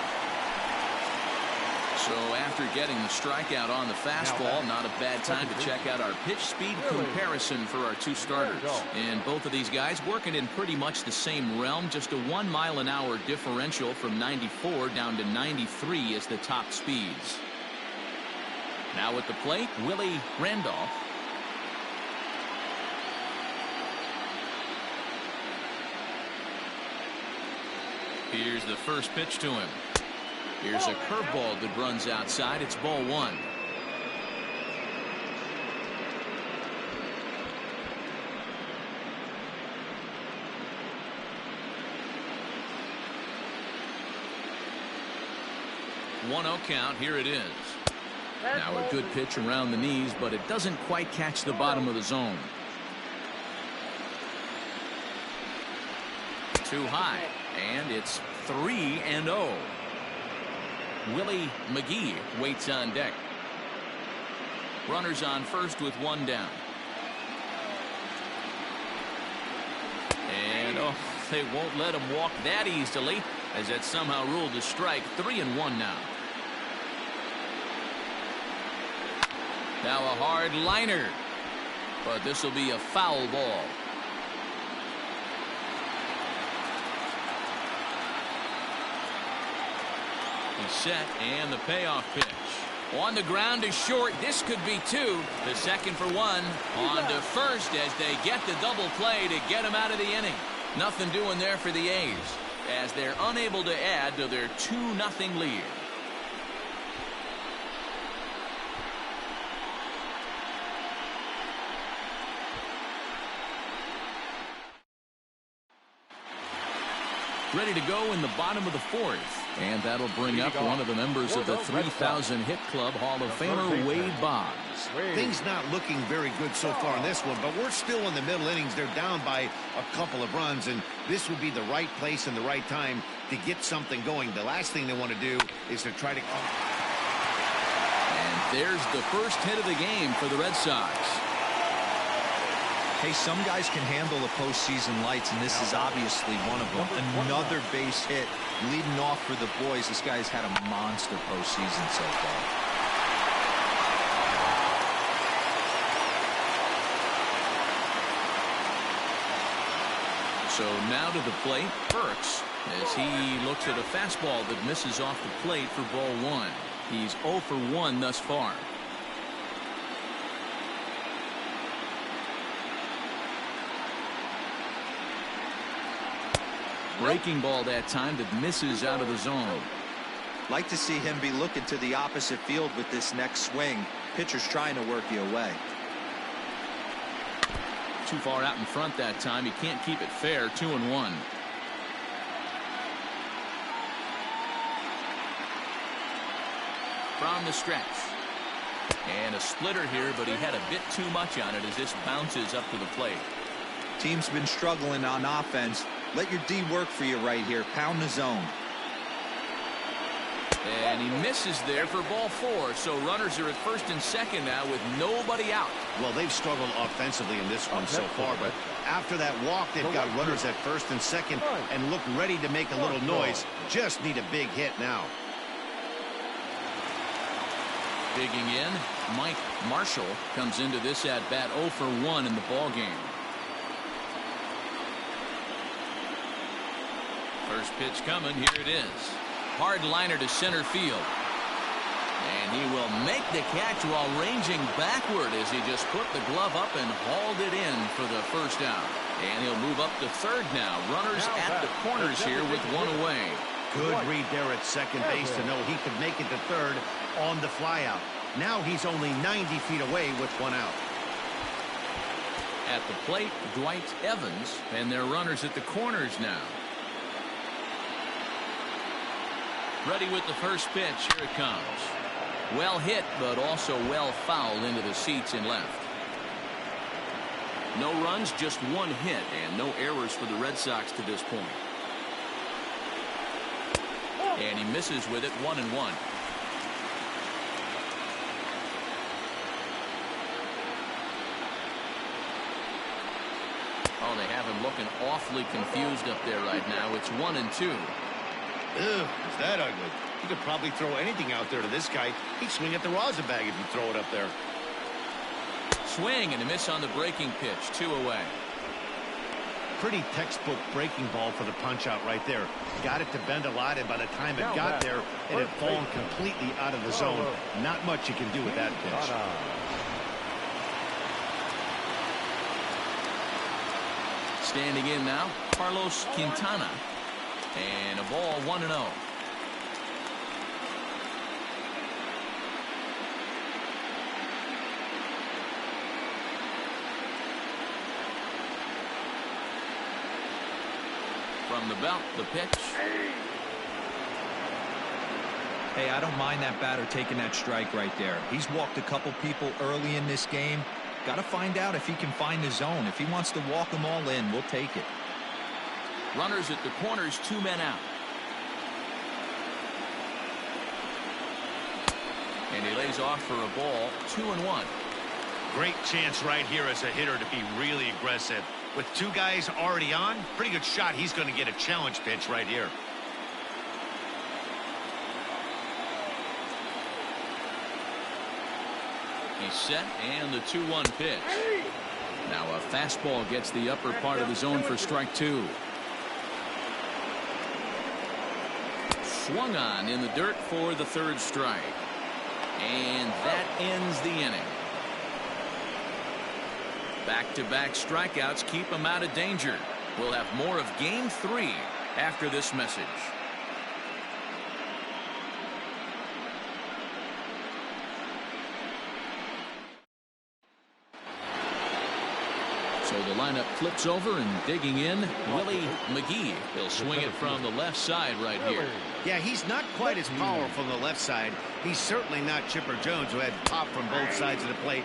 Speaker 1: So after getting the strikeout on the fastball, not a bad time to check out our pitch speed comparison for our 2 starters. And both of these guys working in pretty much the same realm. Just a 1 mile-an-hour differential from 94 down to 93 is the top speeds. Now at the plate, Willie Randolph. Here's the first pitch to him. Here's a curveball that runs outside. It's ball 1. One 0 count. Here it is. Now a good pitch around the knees, but it doesn't quite catch the bottom of the zone. Too high, and it's 3-0. Willie McGee waits on deck. Runners on first with 1 down. And they won't let him walk that easily, as that somehow ruled a strike. 3-1 now. Now a hard liner, but this will be a foul ball. He's set, and the payoff pitch. On the ground is short. This could be 2. The second for 1. On to first as they get the double play to get him out of the inning. Nothing doing there for the A's as they're unable to add to their 2-0 lead. Ready to go in the bottom of the 4th. And that'll bring up one of the members of the 3,000 hit club, Hall of Famer Wade Boggs.
Speaker 2: Things not looking very good so far in this one, but we're still in the middle innings. They're down by a couple of runs, and this would be the right place and the right time to get something going. The last thing they want to do is to try to...
Speaker 1: And there's the first hit of the game for the Red Sox.
Speaker 4: Hey, some guys can handle the postseason lights, and this is obviously one of them. Another base hit leading off for the boys. This guy's had a monster postseason so far.
Speaker 1: So now to the plate, Burks, as he looks at a fastball that misses off the plate for ball 1. He's 0 for 1 thus far. Breaking ball that time that misses out of the zone.
Speaker 4: Like to see him be looking to the opposite field with this next swing. Pitcher's trying to work you away.
Speaker 1: Too far out in front that time. He can't keep it fair. 2-1. From the stretch. And a splitter here, but he had a bit too much on it as this bounces up to the plate.
Speaker 4: Team's been struggling on offense. Let your D work for you right here. Pound the zone.
Speaker 1: And he misses there for ball 4. So runners are at first and second now with nobody out.
Speaker 2: Well, they've struggled offensively in this one so far, but after that walk, they've got runners at first and second and look ready to make a little noise. Just need a big hit now.
Speaker 1: Digging in, Mike Marshall comes into this at bat 0 for 1 in the ball game. First pitch coming. Here it is. Hard liner to center field. And he will make the catch while ranging backward as he just put the glove up and hauled it in for the first out. And he'll move up to third now. Runners at the corners here with 1 away.
Speaker 2: Good read there at second base to know he could make it to third on the flyout. Now he's only 90 feet away with 1 out.
Speaker 1: At the plate, Dwight Evans, and their runners at the corners now. Ready with the first pitch. Here it comes. Well hit, but also well fouled into the seats in left. No runs, just 1 hit, and no errors for the Red Sox to this point. And he misses with it. 1-1. Oh, they have him looking awfully confused up there right now. It's 1-2.
Speaker 2: Ugh, is that ugly? You could probably throw anything out there to this guy. He'd swing at the rosin bag if you throw it up there.
Speaker 1: Swing and a miss on the breaking pitch. 2 away.
Speaker 2: Pretty textbook breaking ball for the punch out right there. Got it to bend a lot, and by the time it got there, it had fallen completely out of the zone. Not much you can do with that pitch.
Speaker 1: Standing in now, Carlos Quintana. And a ball 1-0. From the belt, the pitch.
Speaker 4: Hey, I don't mind that batter taking that strike right there. He's walked a couple people early in this game. Got to find out if he can find the zone. If he wants to walk them all in, we'll take it.
Speaker 1: Runners at the corners, 2 men out. And he lays off for a ball, 2-1.
Speaker 2: Great chance right here as a hitter to be really aggressive. With 2 guys already on, pretty good shot. He's going to get a challenge pitch right here.
Speaker 1: He's set, and the 2-1 pitch. Now a fastball gets the upper part of the zone for strike 2. Swung on in the dirt for the 3rd strike. And that ends the inning. Back-to-back strikeouts keep him out of danger. We'll have more of Game 3 after this message. So the lineup flips over, and digging in, Willie McGee. He'll swing it from the left side right here.
Speaker 2: Yeah, he's not quite as powerful on the left side. He's certainly not Chipper Jones, who had pop from both sides of the plate.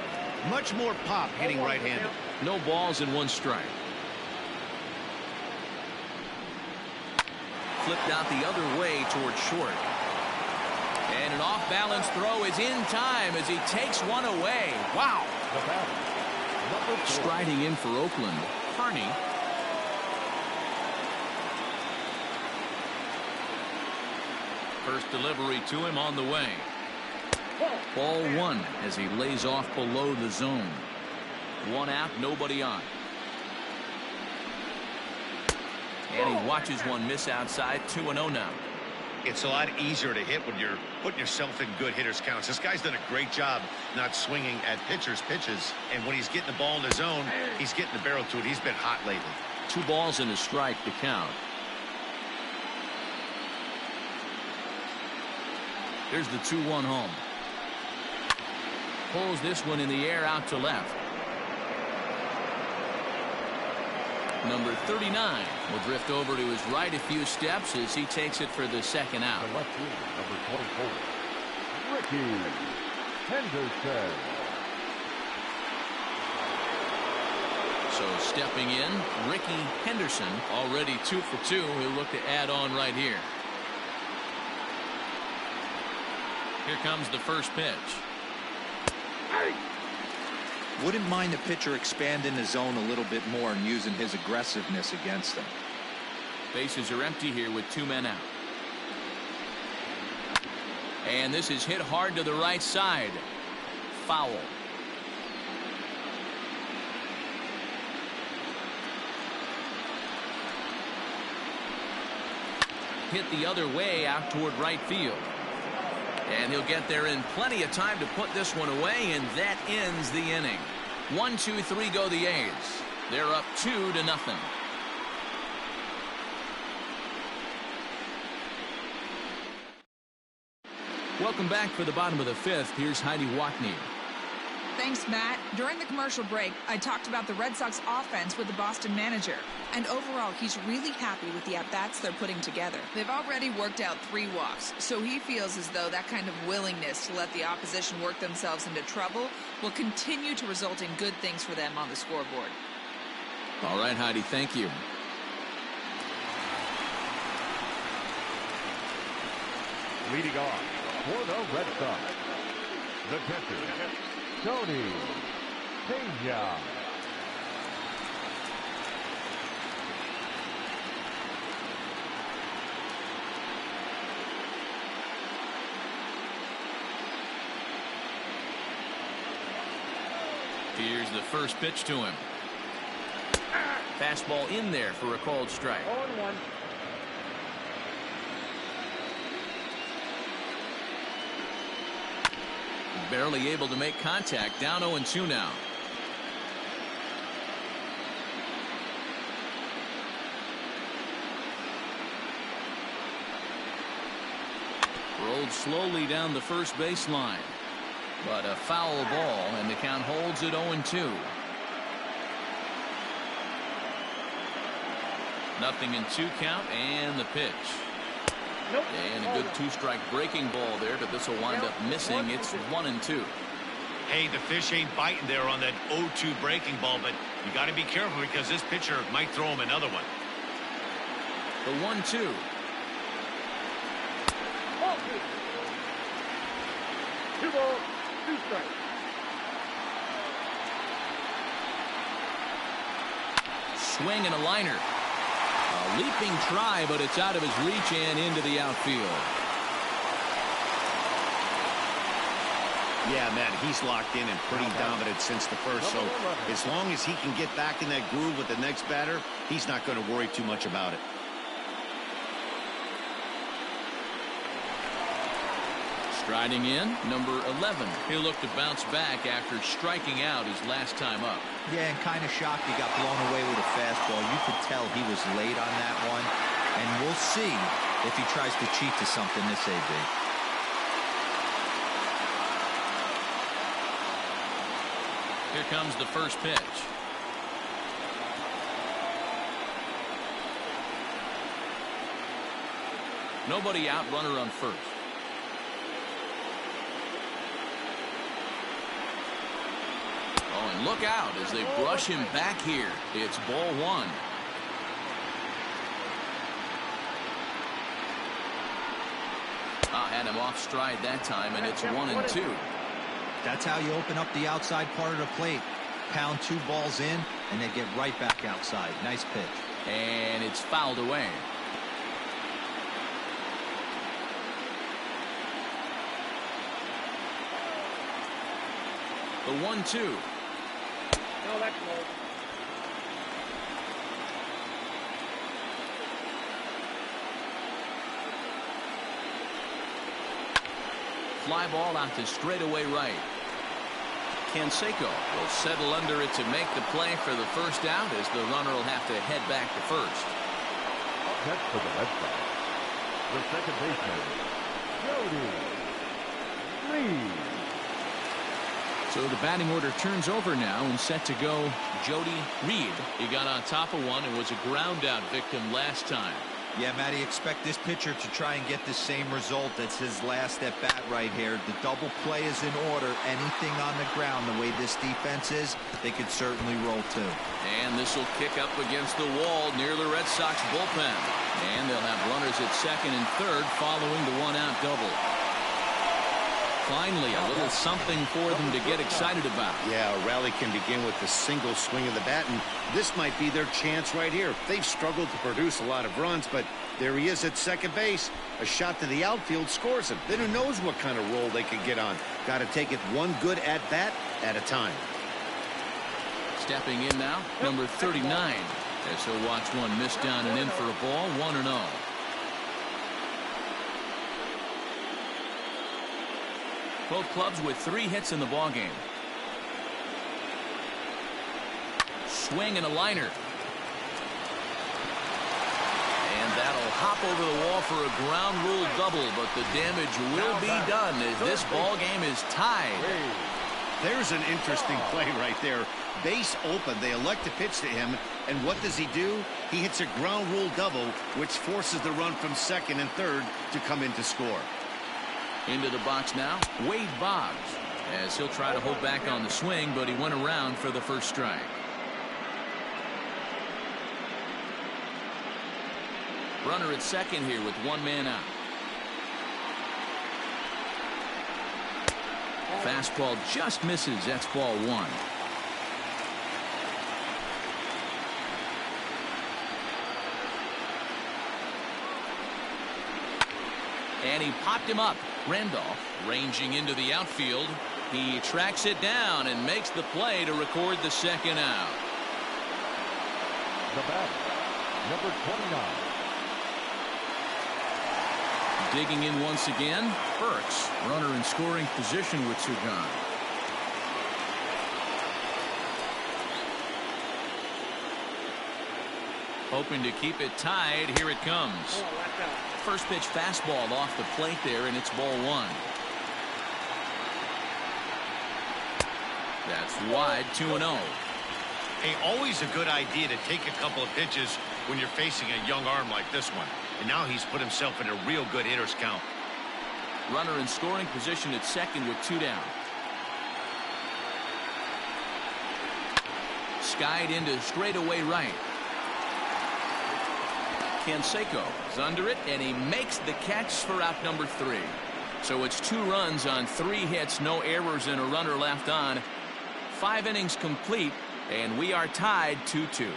Speaker 2: Much more pop hitting right-handed.
Speaker 1: No balls and 1 strike. Flipped out the other way towards short. And an off-balance throw is in time as he takes one away. Wow. Striding in for Oakland, Harney. First delivery to him on the way. Ball 1 as he lays off below the zone. 1 out, nobody on. And he watches one miss outside. 2-0 now.
Speaker 2: It's a lot easier to hit when you're putting yourself in good hitters counts. This guy's done a great job not swinging at pitchers' pitches. And when he's getting the ball in the zone, he's getting the barrel to it. He's been hot lately.
Speaker 1: 2 balls and a strike to count. Here's the 2-1 home. Pulls this one in the air out to left. Number 39 will drift over to his right a few steps as he takes it for the 2nd out.
Speaker 3: The left field, number 24, Ricky Henderson.
Speaker 1: So stepping in, Ricky Henderson, already 2 for 2. He'll look to add on right here. Here comes the first pitch.
Speaker 4: Wouldn't mind the pitcher expanding the zone a little bit more and using his aggressiveness against them.
Speaker 1: Bases are empty here with 2 men out. And this is hit hard to the right side. Foul. Hit the other way out toward right field. And he'll get there in plenty of time to put this one away, and that ends the inning. 1, 2, 3 go the A's. They're up 2-0. Welcome back for the bottom of the 5th. Here's Heidi Watney.
Speaker 6: Thanks, Matt. During the commercial break, I talked about the Red Sox offense with the Boston manager. And overall, he's really happy with the at-bats they're putting together. They've already worked out 3 walks, so he feels as though that kind of willingness to let the opposition work themselves into trouble will continue to result in good things for them on the scoreboard.
Speaker 1: All right, Heidi, thank you.
Speaker 3: Leading off for the Red Sox, the catcher, Tony Pena.
Speaker 1: Here's the first pitch to him. Fastball in there for a called strike.
Speaker 5: 0-1.
Speaker 1: Barely able to make contact. Down 0-2 now. Rolled slowly down the first base line. But a foul ball, and the count holds at 0-2. Nothing in 2 count, and the pitch.
Speaker 5: Nope.
Speaker 1: And a good 2-strike breaking ball there, but this will wind up missing. It's 1-2.
Speaker 2: Hey, the fish ain't biting there on that 0-2 breaking ball, but you got to be careful because this pitcher might throw him another one.
Speaker 1: The 1-2.
Speaker 5: Ball 2 balls, 2 strikes.
Speaker 1: Swing and a liner. A leaping try, but it's out of his reach and into the outfield.
Speaker 2: Yeah, Matt, he's locked in and pretty dominant since the first, so as long as he can get back in that groove with the next batter, he's not going to worry too much about it.
Speaker 1: Striding in, number 11. He'll look to bounce back after striking out his last time up.
Speaker 4: Yeah, and kind of shocked he got blown away with a fastball. You could tell he was late on that one. And we'll see if he tries to cheat to something this AB.
Speaker 1: Here comes the first pitch. Nobody out, runner on first. Oh, and look out as they brush him back here. It's ball 1. Had him off stride that time, and it's 1-2.
Speaker 4: That's how you open up the outside part of the plate. Pound 2 balls in, and then get right back outside. Nice pitch.
Speaker 1: And it's fouled away. The 1-2.
Speaker 5: No, that's low.
Speaker 1: Fly ball out to straightaway right. Canseco will settle under it to make the play for the first out as the runner will have to head back to first.
Speaker 3: That's for the Red Sox. The second baseman, Jody Reed.
Speaker 1: So the batting order turns over now and set to go Jody Reed. He got on top of one and was a ground out victim last time.
Speaker 4: Yeah, Matty, expect this pitcher to try and get the same result. That's his last at bat right here. The double play is in order. Anything on the ground, the way this defense is, they could certainly roll too.
Speaker 1: And this will kick up against the wall near the Red Sox bullpen. And they'll have runners at second and third following the 1-out double. Finally, a little something for them to get excited about.
Speaker 2: Yeah, a rally can begin with the single swing of the bat, and this might be their chance right here. They've struggled to produce a lot of runs, but there he is at second base. A shot to the outfield scores him. Then who knows what kind of roll they could get on. Got to take it one good at-bat at a time.
Speaker 1: Stepping in now, number 39. As he'll watch one miss down and in for a ball, 1-0. Both clubs with 3 hits in the ballgame. Swing and a liner. And that'll hop over the wall for a ground rule double, but the damage will be done as this ballgame is tied.
Speaker 2: There's an interesting play right there. Base open, they elect to pitch to him, and what does he do? He hits a ground rule double, which forces the run from second and third to come in to score.
Speaker 1: Into the box now, Wade Boggs, as he'll try to hold back on the swing, but he went around for the first strike. Runner at second here with 1 man out. Fastball just misses. That's ball 1. And he popped him up. Randolph ranging into the outfield. He tracks it down and makes the play to record the second out.
Speaker 3: The batter, number 29.
Speaker 1: Digging in once again, Burks. Runner in scoring position with two gone. Hoping to keep it tied. Here it comes. First pitch fastball off the plate there, and it's ball one. That's wide, 2-0.
Speaker 2: Hey, always a good idea to take a couple of pitches when you're facing a young arm like this one. And now he's put himself in a real good hitter's count.
Speaker 1: Runner in scoring position at second with two down. Skied into straightaway right. Canseco is under it, and he makes the catch for out number 3. So it's 2 runs on 3 hits, no errors, and a runner left on. 5 innings complete, and we are tied 2-2.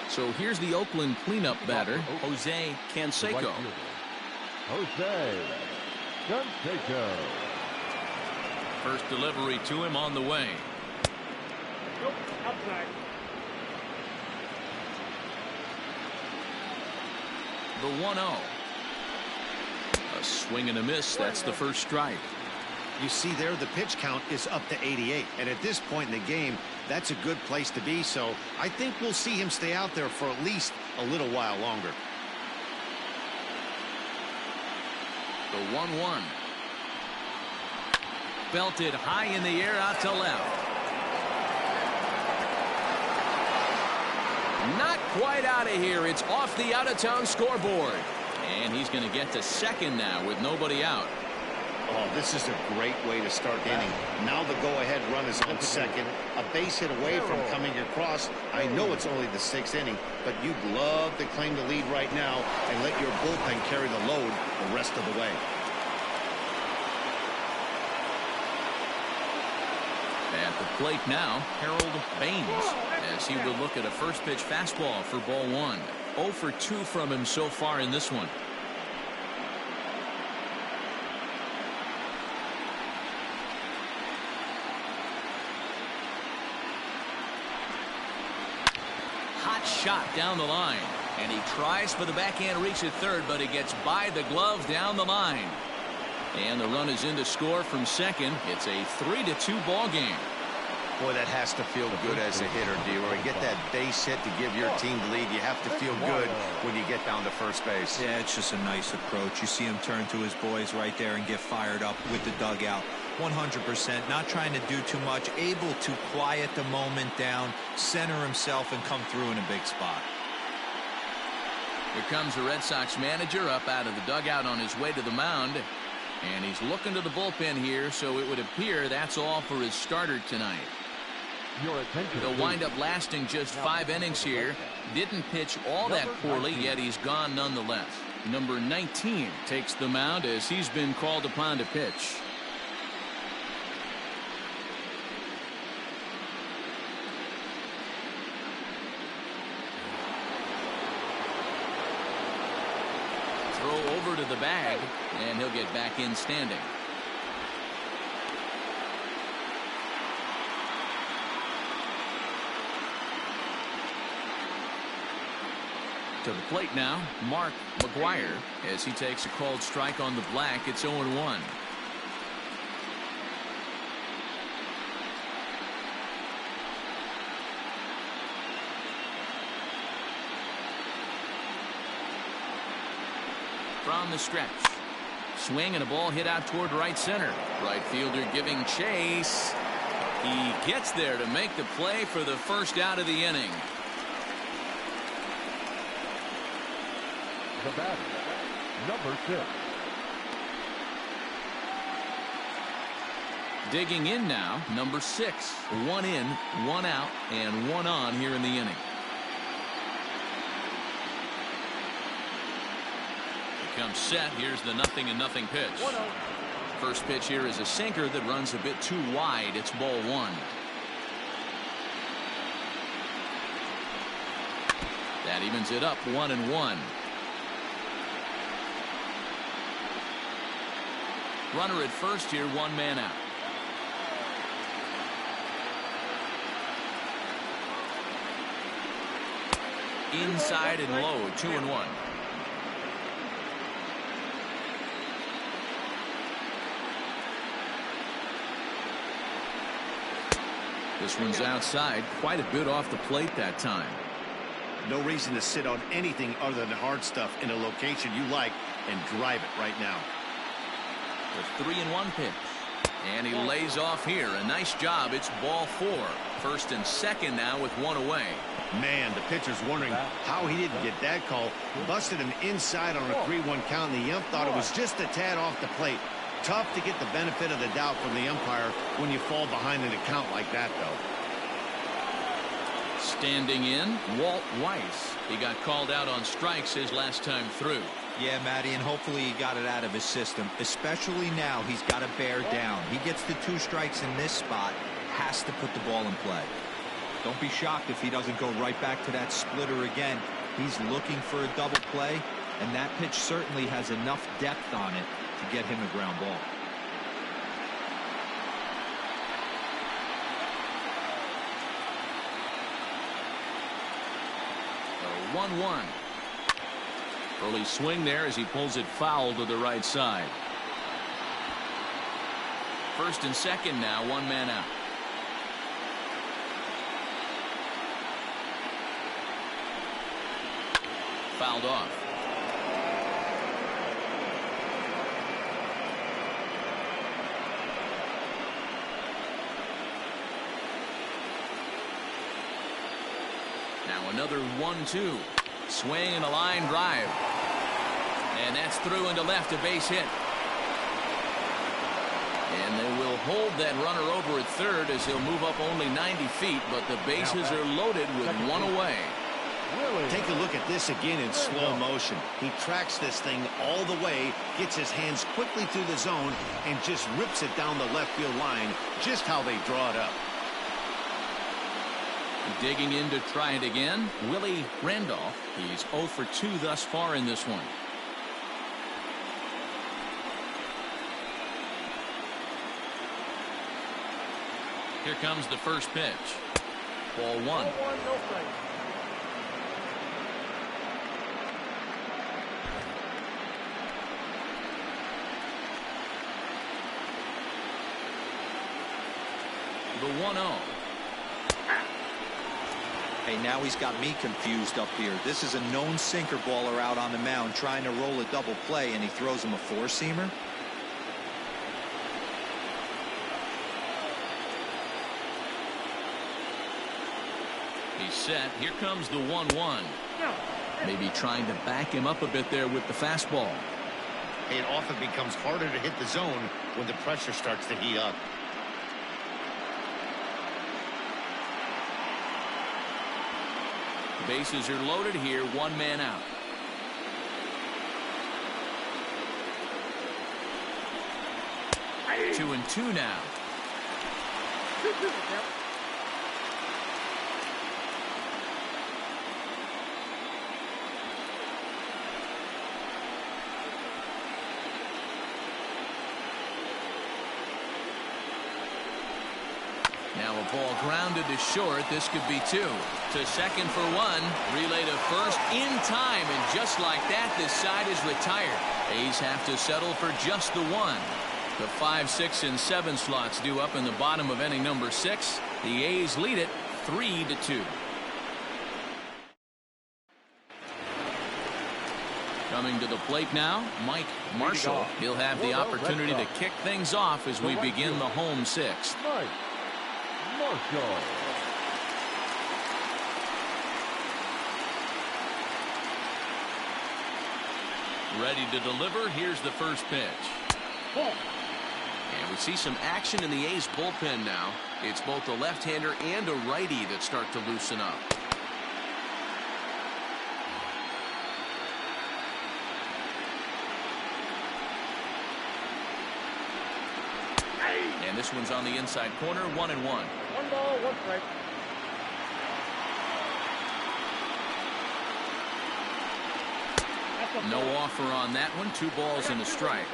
Speaker 1: So here's the Oakland cleanup batter, Jose Canseco.
Speaker 3: Jose Canseco.
Speaker 1: First delivery to him on the way.
Speaker 5: Nope, outside.
Speaker 1: The 1-0. A swing and a miss. That's the first strike.
Speaker 2: You see there, the pitch count is up to 88. And at this point in the game, that's a good place to be. So I think we'll see him stay out there for at least a little while longer.
Speaker 1: The 1-1. Belted high in the air out to left. Not quite out of here. It's off the out-of-town scoreboard. And he's going to get to second now with nobody out.
Speaker 2: Oh, this is a great way to start the inning. Now the go-ahead run is on second. A base hit away from coming across. I know it's only the 6th inning, but you'd love to claim the lead right now and let your bullpen carry the load the rest of the way.
Speaker 1: At the plate now, Harold Baines, as he will look at a first pitch fastball for ball 1. 0 for 2 from him so far in this one. Hot shot down the line, and he tries for the backhand reach at third, but he gets by the glove down the line. And the run is in to score from second. It's a 3-2 ball game.
Speaker 2: Boy, that has to feel good as a hitter, D-Roy. Get that base hit to give your team the lead. You have to feel good when you get down to first base.
Speaker 4: Yeah, it's just a nice approach. You see him turn to his boys right there and get fired up with the dugout. 100%, not trying to do too much, able to quiet the moment down, center himself, and come through in a big spot.
Speaker 1: Here comes the Red Sox manager up out of the dugout on his way to the mound. And he's looking to the bullpen here, so it would appear that's all for his starter tonight. He'll wind up lasting just 5 innings here. Didn't pitch all that poorly, yet he's gone nonetheless. Number 19 takes the mound as he's been called upon to pitch. Throw over to the bag, and he'll get back in standing. To the plate now, Mark McGuire, as he takes a called strike on the black. It's 0-1. From the stretch. Swing and a ball hit out toward right center. Right fielder giving chase. He gets there to make the play for the first out of the inning.
Speaker 3: The batter, number 6.
Speaker 1: Digging in now, number 6. 1 in, 1 out, and 1 on here in the inning. Comes set. Here's the 0-0 pitch. First pitch here is a sinker that runs a bit too wide. It's ball 1. That evens it up 1-1. Runner at first here, one man out. Inside and low, 2-1. This one's outside, quite a bit off the plate that time.
Speaker 2: No reason to sit on anything other than hard stuff in a location you like and drive it right now.
Speaker 1: The 3-1 pitch. And he lays off here. A nice job. It's ball 4. First and second now with one away.
Speaker 2: Man, the pitcher's wondering how he didn't get that call. Busted him inside on a 3-1 count, and the ump thought it was just a tad off the plate. Tough to get the benefit of the doubt from the umpire when you fall behind in a count like that, though.
Speaker 1: Standing in, Walt Weiss. He got called out on strikes his last time through.
Speaker 4: Yeah, Matty, and hopefully he got it out of his system. Especially now, he's got to bear down. He gets the 2 strikes in this spot, has to put the ball in play. Don't be shocked if he doesn't go right back to that splitter again. He's looking for a double play, and that pitch certainly has enough depth on it to get him a ground ball.
Speaker 1: A 1-1. Early swing there as he pulls it foul to the right side. First and second now, one man out. Fouled off. Now another 1-2. Swing and a line drive. And that's through into left, a base hit. And they will hold that runner over at third as he'll move up only 90 feet, but the bases are loaded with one away.
Speaker 2: Take a look at this again in slow motion. He tracks this thing all the way, gets his hands quickly through the zone, and just rips it down the left field line, just how they draw it up.
Speaker 1: Digging in to try it again, Willie Randolph. He's 0 for 2 thus far in this one. Here comes the first pitch. Ball 1.
Speaker 5: No strike.
Speaker 1: The 1-0.
Speaker 4: Hey, now he's got me confused up here. This is a known sinker baller out on the mound trying to roll a double play, and he throws him a 4-seamer.
Speaker 1: He's set. Here comes the 1-1. Maybe trying to back him up a bit there with the fastball.
Speaker 2: It often becomes harder to hit the zone when the pressure starts to heat up.
Speaker 1: Bases are loaded here, one man out. Hey. 2-2 now. Now a ball grounded to short. This could be 2. To second for 1. Relay to first in time. And just like that, this side is retired. A's have to settle for just the 1. The 5, 6, and 7 slots due up in the bottom of inning number 6. The A's lead it 3-2. Coming to the plate now, Mike Marshall. He'll have the opportunity to kick things off as we begin the home 6th.
Speaker 3: Marshall.
Speaker 1: Ready to deliver. Here's the first pitch. And we see some action in the A's bullpen now. It's both a left-hander and a righty that start to loosen up. And this one's on the inside corner, 1-1.
Speaker 5: 1 ball, 1 strike.
Speaker 1: No offer on that one. 2 balls and a strike.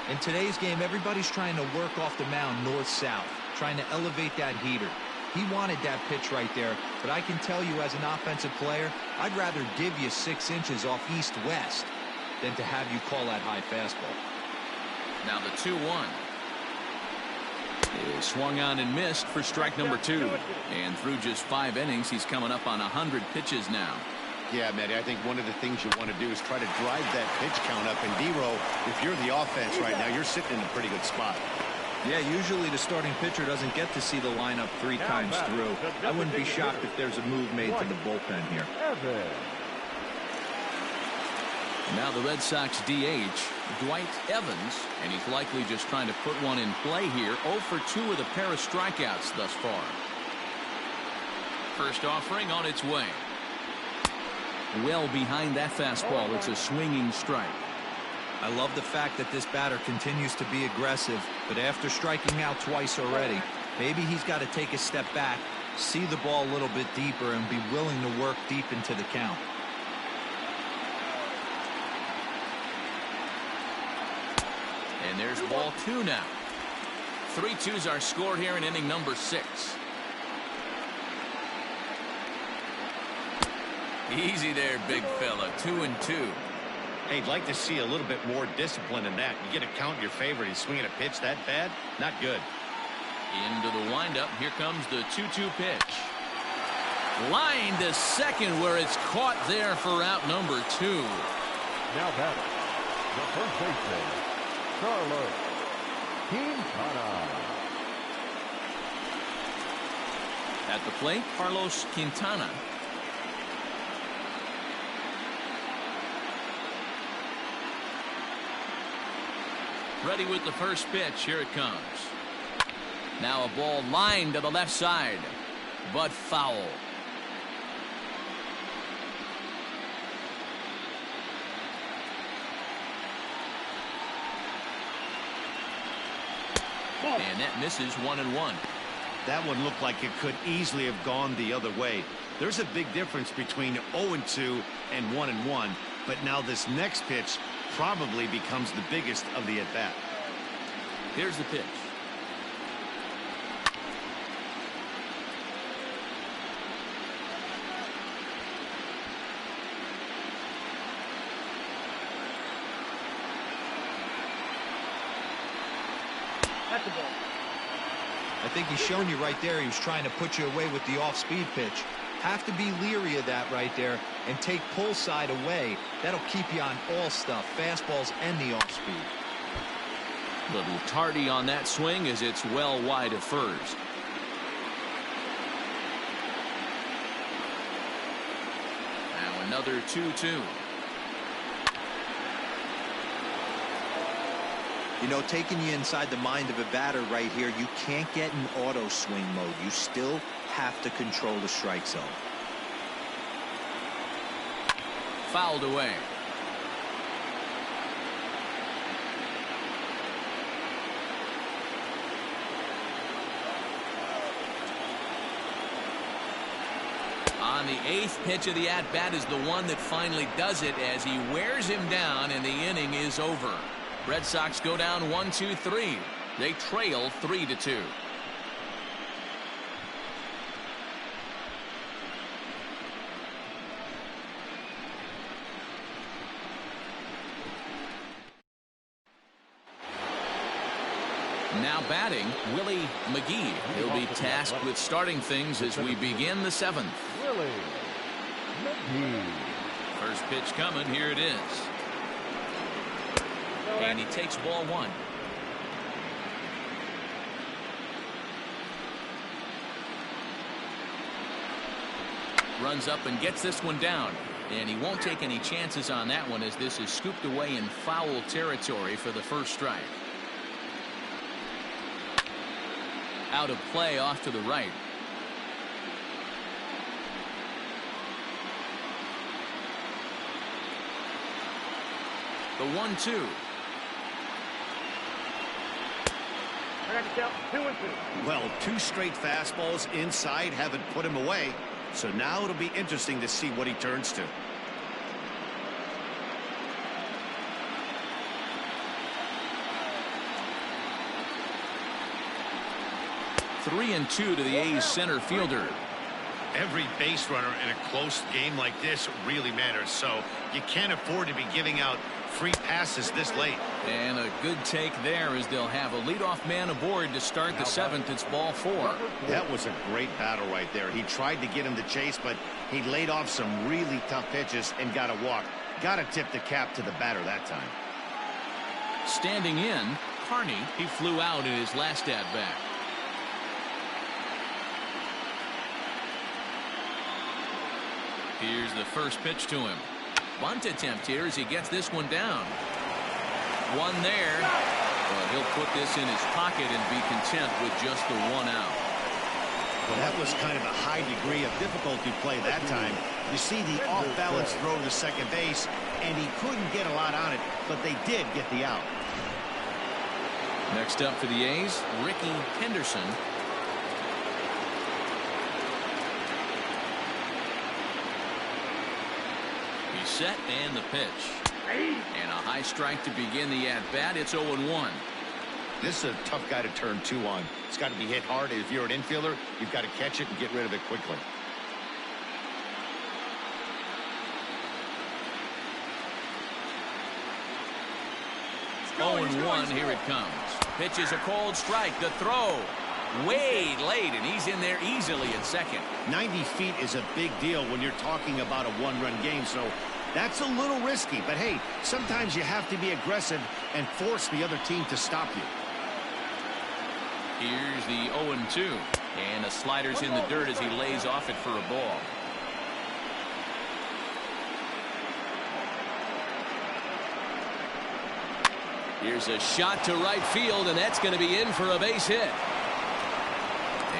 Speaker 4: In today's game, everybody's trying to work off the mound north-south, trying to elevate that heater. He wanted that pitch right there, but I can tell you as an offensive player, I'd rather give you 6 inches off east-west than to have you call that high fastball.
Speaker 1: Now the 2-1. Is swung on and missed for strike number 2. And through just 5 innings, he's coming up on 100 pitches now.
Speaker 2: Yeah, Matty, I think one of the things you want to do is try to drive that pitch count up. And D-Row, if you're the offense right now, you're sitting in a pretty good spot.
Speaker 4: Yeah, usually the starting pitcher doesn't get to see the lineup 3 times through. I wouldn't be shocked if there's a move made to the bullpen here.
Speaker 1: Now the Red Sox DH, Dwight Evans, and he's likely just trying to put one in play here. 0 for 2 with a pair of strikeouts thus far. First offering on its way. Well behind that fastball. It's a swinging strike.
Speaker 4: I love the fact that this batter continues to be aggressive, but after striking out twice already, maybe he's got to take a step back, see the ball a little bit deeper, and be willing to work deep into the count.
Speaker 1: And there's ball 2 now. 3-2s are scored here in inning number 6. Easy there, big fella. 2-2.
Speaker 2: Hey, I'd like to see a little bit more discipline in that. You get a count in your favor. He's swinging a pitch that bad. Not good.
Speaker 1: Into the windup. Here comes the 2-2 pitch. Line to second where it's caught there for out number 2.
Speaker 3: Now batting, the first baseman, Carlos Quintana.
Speaker 1: At the plate, Carlos Quintana. Ready with the first pitch. Here it comes. Now a ball lined to the left side, but foul. And that misses 1-1.
Speaker 2: That one looked like it could easily have gone the other way. There's a big difference between 0-2 and 1-1. But now this next pitch probably becomes the biggest of the at-bat.
Speaker 1: Here's the pitch.
Speaker 5: That's the ball.
Speaker 4: I think he's shown you right there he was trying to put you away with the off-speed pitch. Have to be leery of that right there and take pull side away. That'll keep you on all stuff, fastballs and the off-speed.
Speaker 1: Little tardy on that swing as it's well wide of first. Now another 2-2.
Speaker 4: You know, taking you inside the mind of a batter right here, you can't get in auto swing mode. You still have to control the strike zone.
Speaker 1: Fouled away. On the 8th pitch of the at-bat is the one that finally does it as he wears him down and the inning is over. Red Sox go down 1-2-3. They trail 3-2. Now batting, Willie McGee. He'll be tasked with starting things as we begin the 7th.
Speaker 3: Willie McGee.
Speaker 1: First pitch coming. Here it is. And he takes ball 1. Runs up and gets this one down. And he won't take any chances on that one as this is scooped away in foul territory for the first strike. Out of play off to the right. The 1-2.
Speaker 5: I got to count 2-2.
Speaker 2: Well, 2 straight fastballs inside haven't put him away. So now it'll be interesting to see what he turns to.
Speaker 1: 3-2 to the A's center fielder.
Speaker 2: Every base runner in a close game like this really matters, so you can't afford to be giving out free passes this late.
Speaker 1: And a good take there as they'll have a leadoff man aboard to start the 7th. It's ball 4.
Speaker 2: That was a great battle right there. He tried to get him to chase, but he laid off some really tough pitches and got a walk. Got to tip the cap to the batter that time.
Speaker 1: Standing in, Carney, he flew out in his last at-bat. Here's the first pitch to him. Bunt attempt here as he gets this one down. One there. But he'll put this in his pocket and be content with just the 1 out.
Speaker 2: Well, that was kind of a high degree of difficulty play that time. You see the off-balance throw to second base, and he couldn't get a lot on it, but they did get the out.
Speaker 1: Next up for the A's, Ricky Henderson. He's set and the pitch. And a high strike to begin the at-bat. It's 0-1.
Speaker 2: This is a tough guy to turn 2 on. It's got to be hit hard. If you're an infielder, you've got to catch it and get rid of it quickly.
Speaker 1: Oh, and 1. Here it comes. Pitches a cold strike. The throw. Way late, and he's in there easily at second.
Speaker 2: 90 feet is a big deal when you're talking about a 1-run game, so that's a little risky. But, hey, sometimes you have to be aggressive and force the other team to stop you.
Speaker 1: Here's the 0-2. And the slider's in the dirt as he lays off it for a ball. Here's a shot to right field, and that's going to be in for a base hit.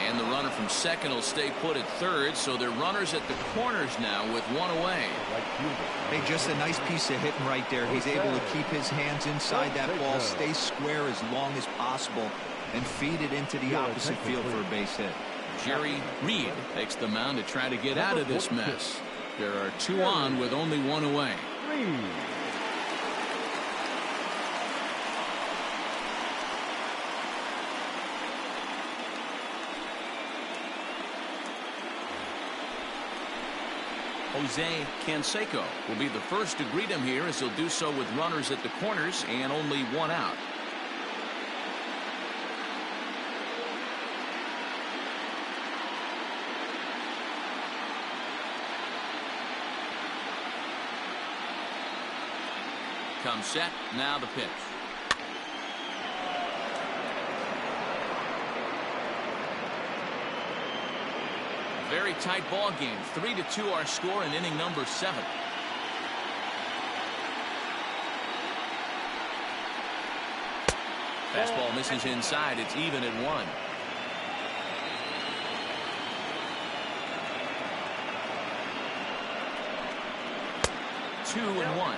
Speaker 1: And the runner from second will stay put at third, so they're runners at the corners now with 1 away.
Speaker 4: Hey, just a nice piece of hitting right there. He's able to keep his hands inside that ball, stay square as long as possible, and feed it into the opposite field for a base hit.
Speaker 1: Jerry Reed takes the mound to try to get out of this mess. There are 2 on with only 1 away. Jose Canseco will be the first to greet him here, as he'll do so with runners at the corners and only 1 out. Comes set, now the pitch. Very tight ball game. 3-2 our score in inning number 7. Fastball misses inside. It's even at 1. Two and 1.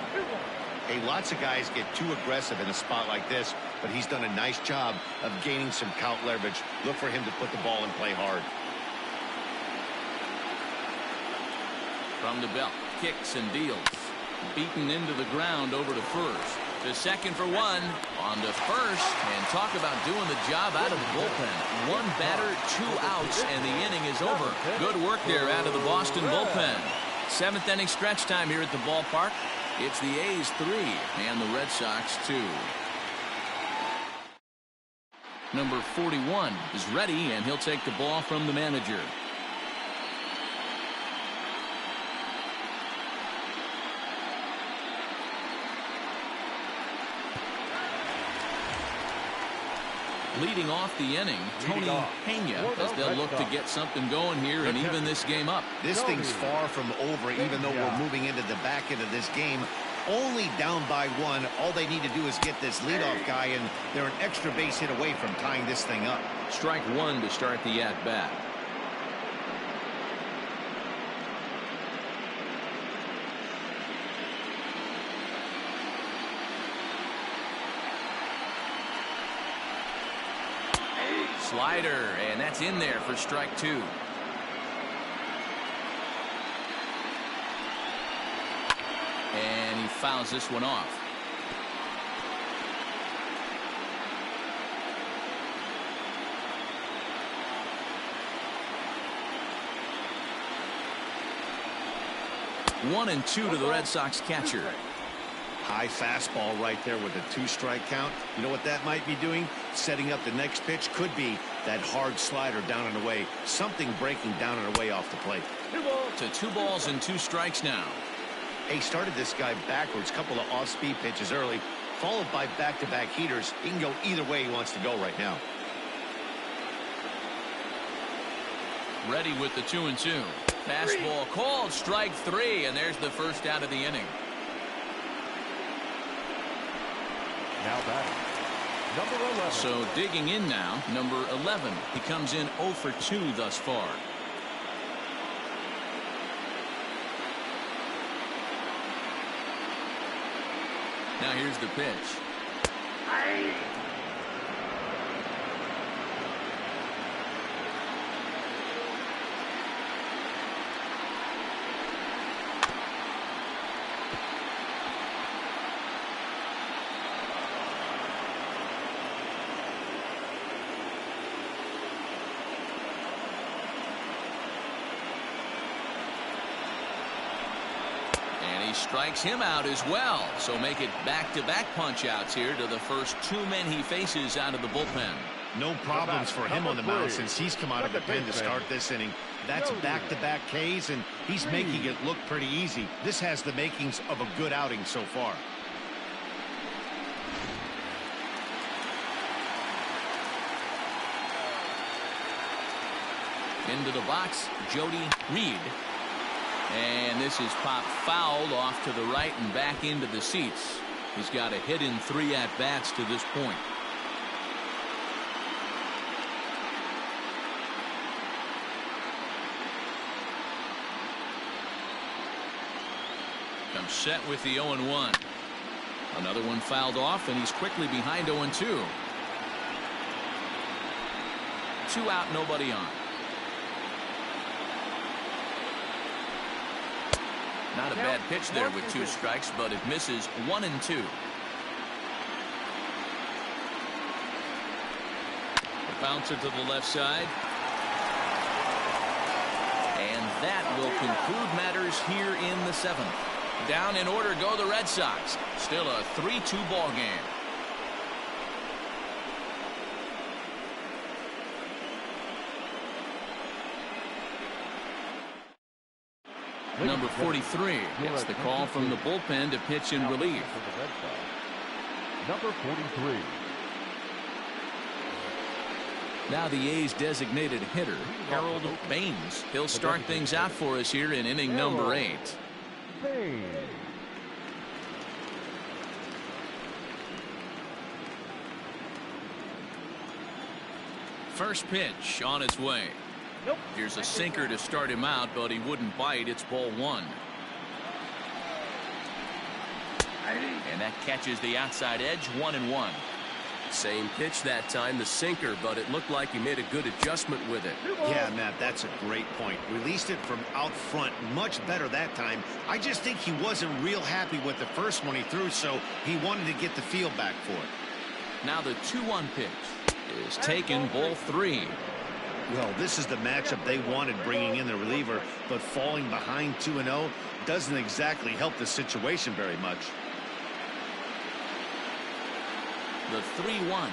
Speaker 2: Hey, lots of guys get too aggressive in a spot like this, but he's done a nice job of gaining some count leverage. Look for him to put the ball in play hard.
Speaker 1: From the belt, kicks and deals. Beaten into the ground over to first. To second for 1. On to first. And talk about doing the job out of the bullpen. 1 batter, 2 outs, and the inning is over. Good work there out of the Boston bullpen. 7th inning stretch time here at the ballpark. It's the A's 3 and the Red Sox 2. Number 41 is ready, and he'll take the ball from the manager. Leading off the inning, Tony Pena, as they'll look to get something going here and even this game up.
Speaker 2: This thing's far from over, even though we're moving into the back end of this game. Only down by 1. All they need to do is get this leadoff guy, and they're an extra base hit away from tying this thing up.
Speaker 1: Strike 1 to start the at-bat. Slider, and that's in there for strike 2. And he fouls this one off. 1-2 to the Red Sox catcher.
Speaker 2: High fastball right there with a 2-strike count. You know what that might be doing? Setting up the next pitch. Could be that hard slider down and away. Something breaking down and away off the plate.
Speaker 1: 2 balls and 2 strikes now.
Speaker 2: He started this guy backwards. Couple of off-speed pitches early, followed by back-to-back heaters. He can go either way he wants to go right now.
Speaker 1: Ready with the 2-2. Fastball called, strike 3, and there's the first out of the inning.
Speaker 3: Now batting, number 11.
Speaker 1: So digging in now, number 11. He comes in 0 for 2 thus far. Now here's the pitch. Strikes him out as well. So make it back-to-back punch-outs here to the first 2 men he faces out of the bullpen.
Speaker 2: No problems for him on the mound since he's come out of the pen to start this inning. That's back-to-back Ks, and he's making it look pretty easy. This has the makings of a good outing so far.
Speaker 1: Into the box, Jody Reed. And this is popped foul off to the right and back into the seats. He's got a hit in 3 at-bats to this point. Comes set with the 0-1. Another one fouled off, and he's quickly behind 0-2. 2 out, nobody on. Not a bad pitch there with 2 strikes, but it misses 1-2. A bouncer to the left side. And that will conclude matters here in the 7th. Down in order go the Red Sox. Still a 3-2 ball game. Number 43 gets the call from the bullpen to pitch in relief.
Speaker 3: Number 43.
Speaker 1: Now the A's designated hitter, Harold Baines. He'll start things out for us here in inning number 8. First pitch on its way. Here's a sinker to start him out, but he wouldn't bite. It's ball 1. And that catches the outside edge, 1-1.
Speaker 7: Same pitch that time, the sinker, but it looked like he made a good adjustment with it.
Speaker 2: Yeah, Matt, that's a great point. Released it from out front much better that time. I just think he wasn't real happy with the first one he threw, so he wanted to get the feel back for it.
Speaker 1: Now the 2-1 pitch is taken, ball 3.
Speaker 2: Well, this is the matchup they wanted, bringing in the reliever, but falling behind 2-0 doesn't exactly help the situation very much.
Speaker 1: The 3-1.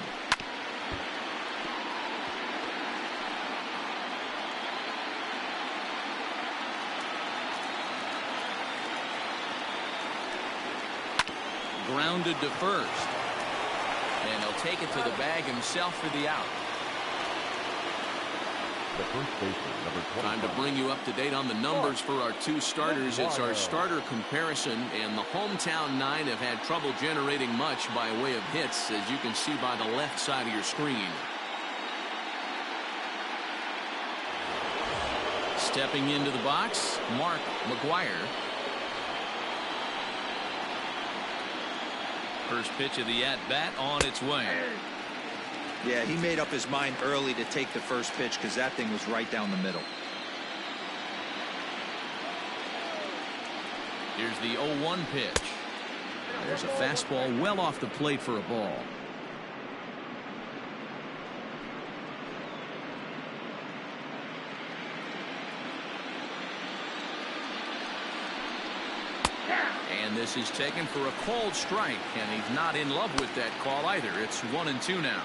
Speaker 1: Grounded to first. And he'll take it to the bag himself for the out.
Speaker 3: The first baseman, number 25.
Speaker 1: Time to bring you up to date on the numbers for our 2 starters. It's our starter comparison, and the hometown 9 have had trouble generating much by way of hits, as you can see by the left side of your screen. Stepping into the box, Mark McGuire. First pitch of the at-bat on its way.
Speaker 4: Yeah, he made up his mind early to take the first pitch because that thing was right down the middle.
Speaker 1: Here's the 0-1 pitch. There's a fastball well off the plate for a ball. And this is taken for a called strike, and he's not in love with that call either. It's 1-2 now.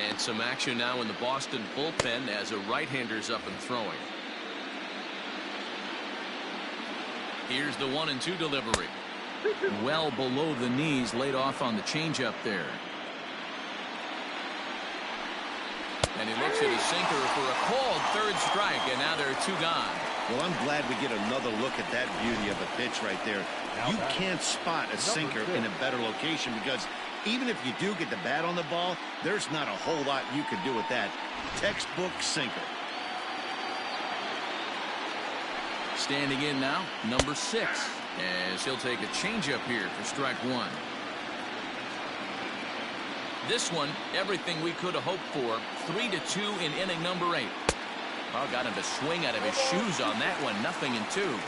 Speaker 1: And some action now in the Boston bullpen as a right-hander's up and throwing. Here's the 1-2 delivery. Well below the knees, laid off on the changeup there. And he looks at his sinker for a called third strike, and now there are 2 gone.
Speaker 2: Well, I'm glad we get another look at that beauty of a pitch right there. You can't spot a sinker in a better location because even if you do get the bat on the ball, there's not a whole lot you can do with that. Textbook sinker.
Speaker 1: Standing in now, number 6, as he'll take a changeup here for strike 1. This one, everything we could have hoped for. 3-2 in inning number 8. Well, got him to swing out of his shoes on that one. 0-2.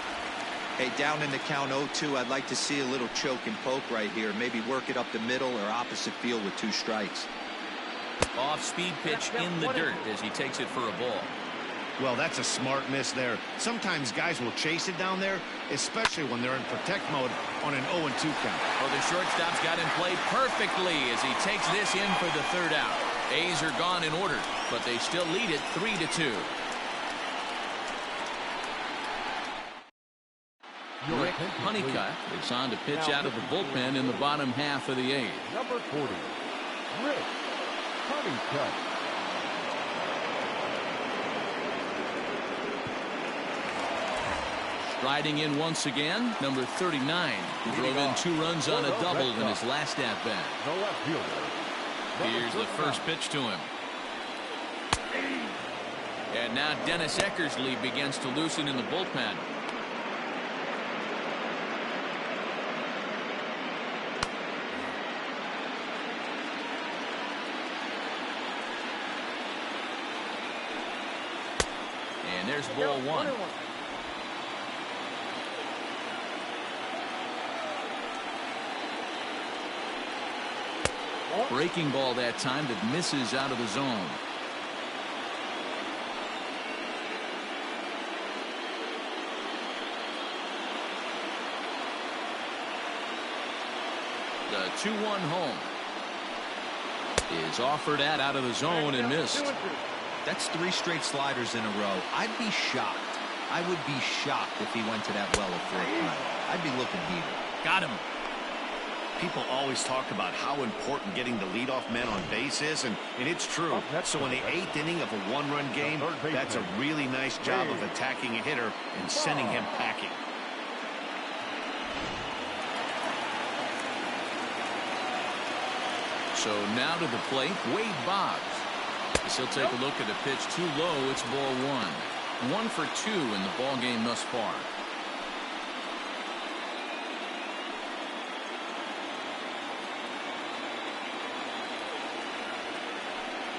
Speaker 4: Hey, down in the count 0-2, I'd like to see a little choke and poke right here. Maybe work it up the middle or opposite field with 2 strikes.
Speaker 1: Off-speed pitch in the dirt as he takes it for a ball.
Speaker 2: Well, that's a smart miss there. Sometimes guys will chase it down there, especially when they're in protect mode on an 0-2 count.
Speaker 1: Well, the shortstop's got him played perfectly as he takes this in for the 3rd out. A's are gone in order, but they still lead it 3-2. Rick Honeycutt is on to pitch out of the bullpen in the bottom half of the 8th.
Speaker 3: Number 40, Rick Honeycutt.
Speaker 1: Striding in once again, number 39, who drove in 2 runs on a double in his last at-bat.
Speaker 3: The left fielder.
Speaker 1: Here's the first pitch to him. And now Dennis Eckersley begins to loosen in the bullpen. And there's ball 1. Breaking ball that time that misses out of the zone. The 2-1 home is offered out of the zone and missed.
Speaker 4: That's 3 straight sliders in a row. I'd be shocked. I would be shocked if he went to that well a 4th time. I'd be looking heated.
Speaker 1: Got him.
Speaker 2: People always talk about how important getting the leadoff man on base is, and it's true. So in the 8th inning of a 1-run game, that's a really nice job of attacking a hitter and sending him packing.
Speaker 1: So now to the plate, Wade Boggs. As he'll take a look at a pitch too low. It's ball 1. 1 for 2 in the ball game thus far.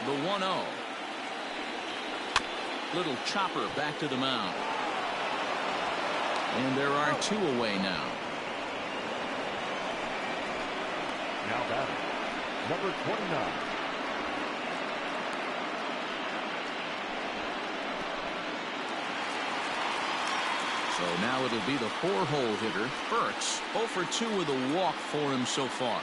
Speaker 1: The 1-0. Little chopper back to the mound. And there are 2 away now.
Speaker 3: Now batting, number 29.
Speaker 1: So now it'll be the 4-hole hitter, Burks. 0 for 2 with a walk for him so far.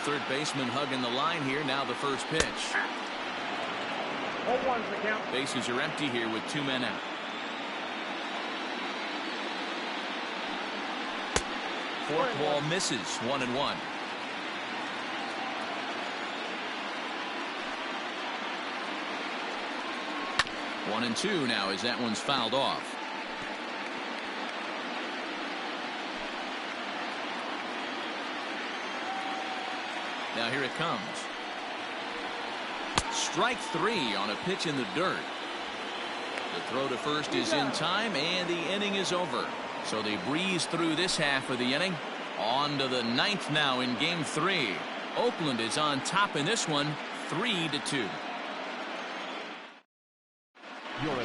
Speaker 1: Third baseman hugging the line here. Now the first pitch.
Speaker 5: 0-1's the count.
Speaker 1: Bases are empty here with 2 men out. Fourth ball misses. 1-1. One and 2 now as that one's fouled off. Now here it comes. Strike 3 on a pitch in the dirt. The throw to first is in time, and the inning is over. So they breeze through this half of the inning. On to the 9th now in game 3. Oakland is on top in this one, 3-2.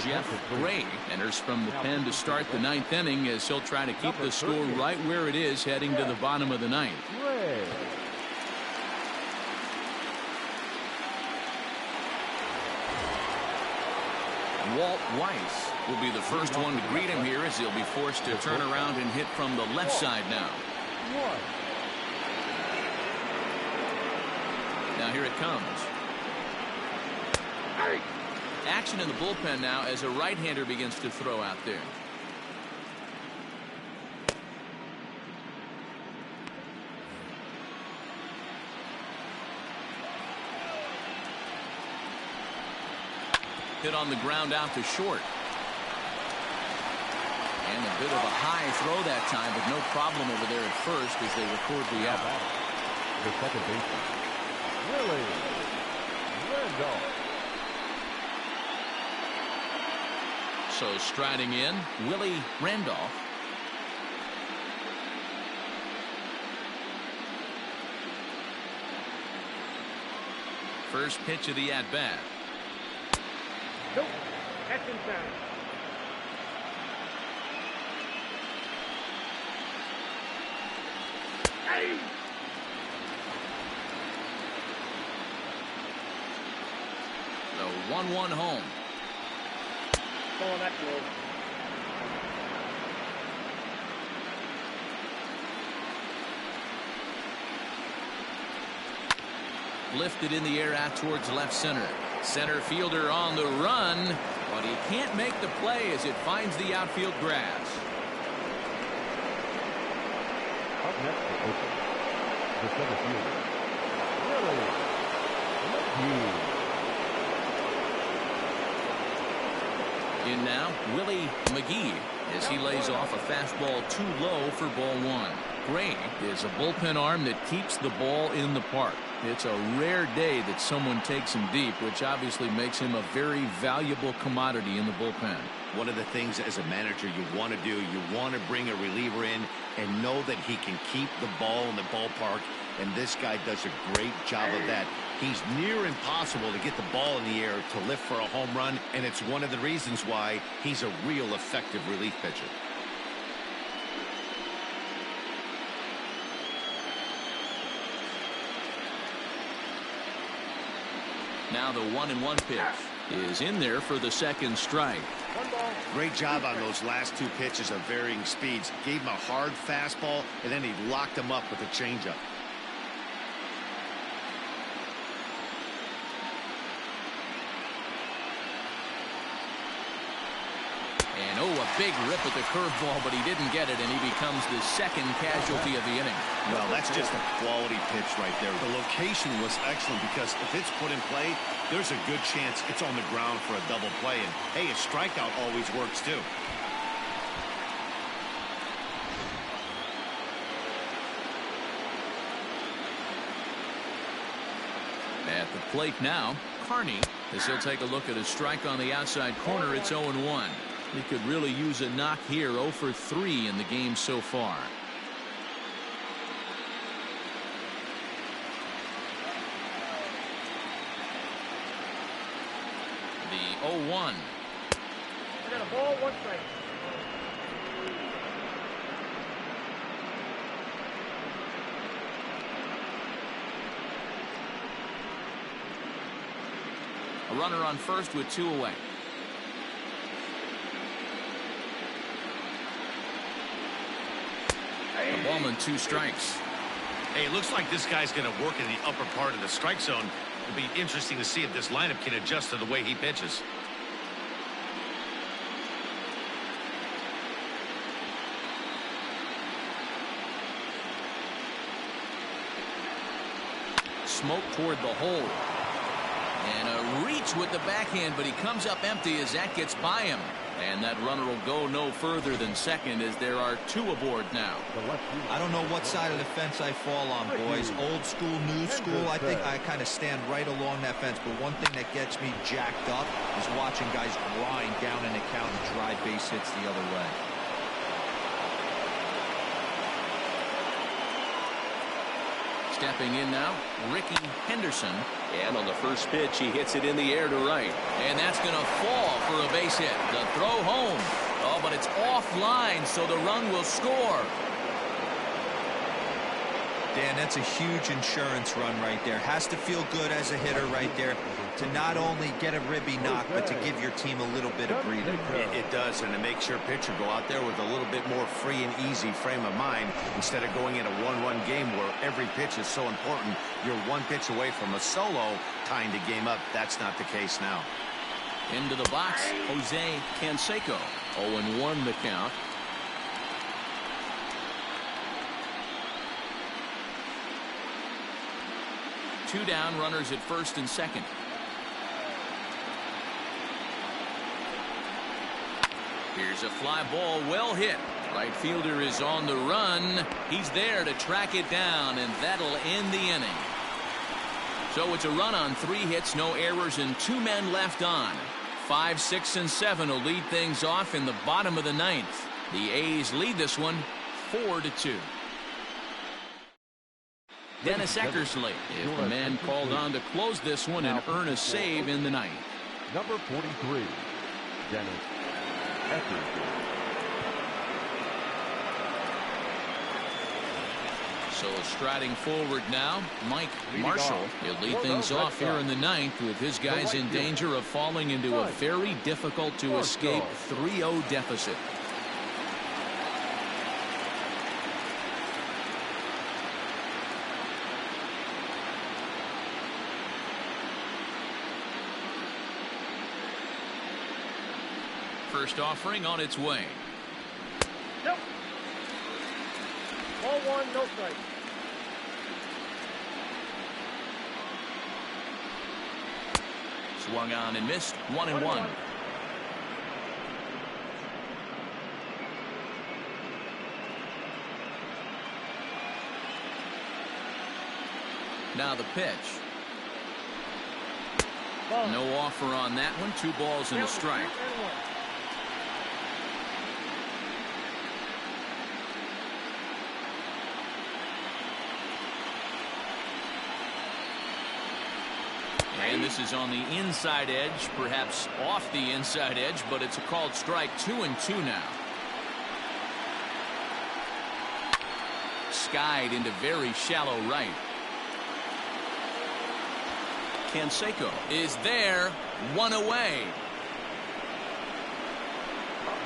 Speaker 1: Jeff Gray enters from the pen to start the 9th inning as he'll try to keep the score right where it is heading to the bottom of the 9th. Walt Weiss will be the first one to greet him here as he'll be forced to turn around and hit from the left side now. Now here it comes. Action in the bullpen now as a right-hander begins to throw out there. Hit on the ground out to short. And a bit of a high throw that time, but no problem over there at first as they record the out.
Speaker 3: The second baseman, Willie Randolph.
Speaker 1: So striding in, Willie Randolph. First pitch of the at-bat.
Speaker 5: Nope. That's inside. Hey!
Speaker 1: The 1-1 home.
Speaker 5: Going that close.
Speaker 1: Lifted in the air out towards left center. Center fielder on the run, but he can't make the play as it finds the outfield grass.
Speaker 3: Up next to Oakland, the center fielder, Willie McGee.
Speaker 1: In now, Willie McGee as he lays off a fastball too low for ball one. Gray is a bullpen arm that keeps the ball in the park. It's a rare day that someone takes him deep, which obviously makes him a very valuable commodity in the bullpen.
Speaker 2: One of the things as a manager you want to do, you want to bring a reliever in and know that he can keep the ball in the ballpark, and this guy does a great job of that. He's near impossible to get the ball in the air to lift for a home run, and it's one of the reasons why he's a real effective relief pitcher.
Speaker 1: Now the 1-1 pitch is in there for the second strike.
Speaker 2: Great job on those last two pitches of varying speeds. Gave him a hard fastball, and then he locked him up with a changeup.
Speaker 1: And oh, a big rip at the curveball, but he didn't get it, and he becomes the second casualty of the inning.
Speaker 2: Well, that's just a quality pitch right there. The location was excellent because if it's put in play, there's a good chance it's on the ground for a double play. And hey, a strikeout always works too.
Speaker 1: At the plate now, Carney, as he'll take a look at a strike on the outside corner. It's 0-1. He could really use a knock here. 0 for 3 in the game so far. The 0-1.
Speaker 5: I got a ball, 1 strike.
Speaker 1: A runner on first with 2 away. The ballman 2 strikes.
Speaker 2: Hey, it looks like this guy's going to work in the upper part of the strike zone. It'll be interesting to see if this lineup can adjust to the way he pitches.
Speaker 1: Smoke toward the hole. And a reach with the backhand, but he comes up empty as that gets by him. And that runner will go no further than second as there are 2 aboard now.
Speaker 4: I don't know what side of the fence I fall on, boys. Old school, new school. I think I kind of stand right along that fence. But one thing that gets me jacked up is watching guys grind down an account and drive base hits the other way.
Speaker 1: Stepping in now, Ricky Henderson.
Speaker 7: And on the first pitch, he hits it in the air to right.
Speaker 1: And that's going to fall for a base hit. The throw home. Oh, but it's offline, so the run will score.
Speaker 4: Dan, that's a huge insurance run right there. Has to feel good as a hitter right there to not only get a ribby knock, but to give your team a little bit of breathing.
Speaker 2: It does, and it makes your pitcher go out there with a little bit more free and easy frame of mind instead of going in a one-run game where every pitch is so important. You're one pitch away from a solo tying the game up. That's not the case now.
Speaker 1: Into the box, Jose Canseco. 0-1 the count. Two down, runners at first and second. Here's a fly ball, well hit. Right fielder is on the run. He's there to track it down, and that'll end the inning. So it's a run on 3 hits, no errors, and 2 men left on. 5, 6, and 7 will lead things off in the bottom of the 9th. The A's lead this one 4-2. Dennis Eckersley is the man called on to close this one and earn a save in the 9th.
Speaker 3: Number 43, Dennis Eckersley.
Speaker 1: So striding forward now, Mike Marshall. He'll lead things off here in the 9th with his guys in danger of falling into a very difficult to escape 3-0 deficit. First offering on its way.
Speaker 5: Nope. Ball 1, no strike.
Speaker 1: Swung on and missed. 1-1. Now the pitch. No offer on that one. 2 balls and a strike. And this is on the inside edge, perhaps off the inside edge, but it's a called strike. 2-2 now. Skied into very shallow right. Canseco is there, 1 away.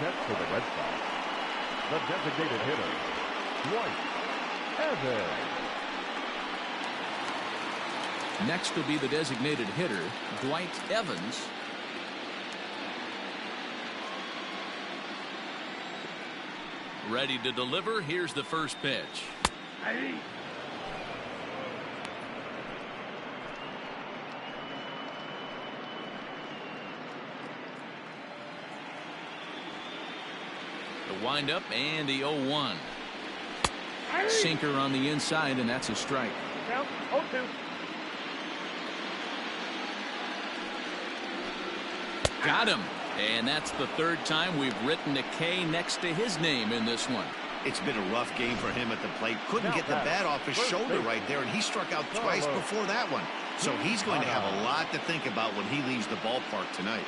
Speaker 3: Next for the Red Sox, the designated hitter, Red Sox.
Speaker 1: Next will be the designated hitter, Dwight Evans. Ready to deliver. Here's the first pitch. The windup and the 0-1. Sinker on the inside, and that's a strike.
Speaker 5: Count 0-2.
Speaker 1: Got him. And that's the 3rd time we've written a K next to his name in this one.
Speaker 2: It's been a rough game for him at the plate. Couldn't get the bat off his shoulder right there, and he struck out twice before that one. So he's going to have a lot to think about when he leaves the ballpark tonight.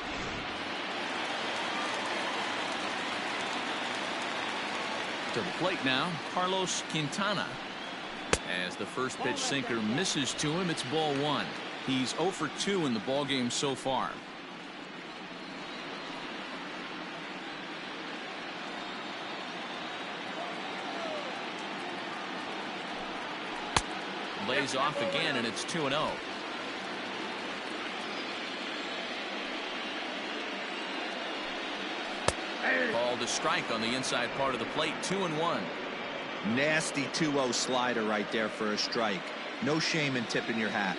Speaker 1: To the plate now, Carlos Quintana. As the first pitch sinker misses to him, it's ball 1. He's 0 for 2 in the ballgame so far. Lays off again, and it's 2-0. Called a strike on the inside part of the plate. 2-1.
Speaker 4: Nasty 2-0 slider right there for a strike. No shame in tipping your hat.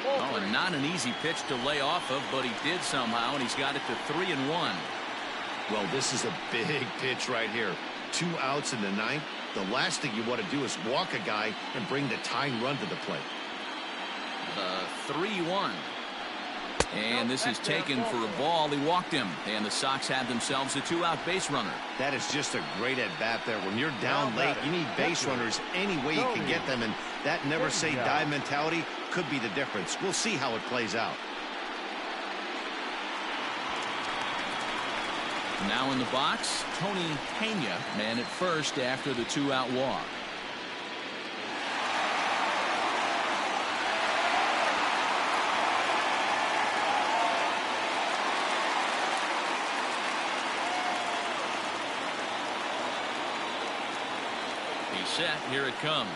Speaker 1: Oh, and not an easy pitch to lay off of, but he did somehow, and he's got it to 3-1.
Speaker 2: Well, this is a big pitch right here. 2 outs in the 9th. The last thing you want to do is walk a guy and bring the tying run to the plate.
Speaker 1: The 3-1. And this is taken for a ball. He walked him, and the Sox have themselves a 2-out base runner.
Speaker 2: That is just a great at-bat there. When you're down late, you need base runners any way you can get them, and that never-say-die mentality could be the difference. We'll see how it plays out.
Speaker 1: Now in the box, Tony Pena, man at first after the 2-out walk. He's set. Here it comes.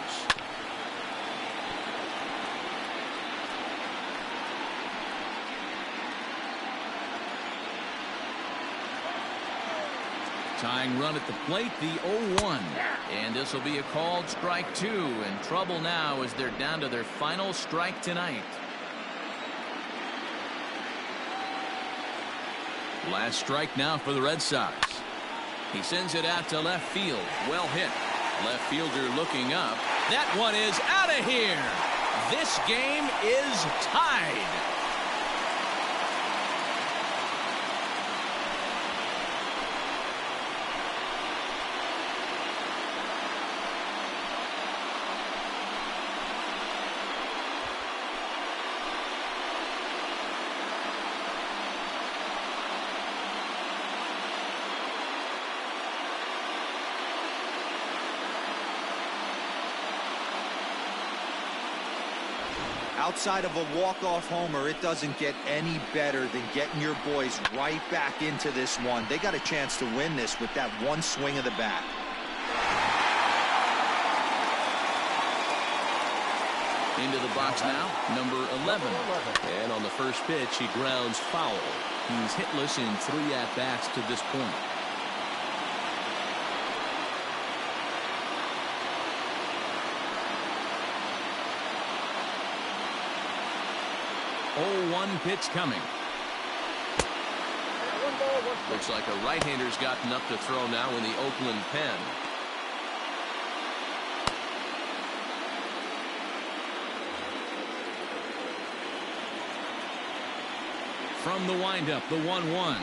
Speaker 1: Tying run at the plate, the 0-1. And this will be a called strike 2. In trouble now as they're down to their final strike tonight. Last strike now for the Red Sox. He sends it out to left field. Well hit. Left fielder looking up. That one is out of here. This game is tied.
Speaker 4: Outside of a walk-off homer, it doesn't get any better than getting your boys right back into this one. They got a chance to win this with that one swing of the bat.
Speaker 1: Into the box now, number 11. And on the first pitch, he grounds foul. He's hitless in 3 at-bats to this point. Oh, 1 pitch coming. Looks like a right-hander's gotten up to throw now in the Oakland pen. From the windup, the 1-1.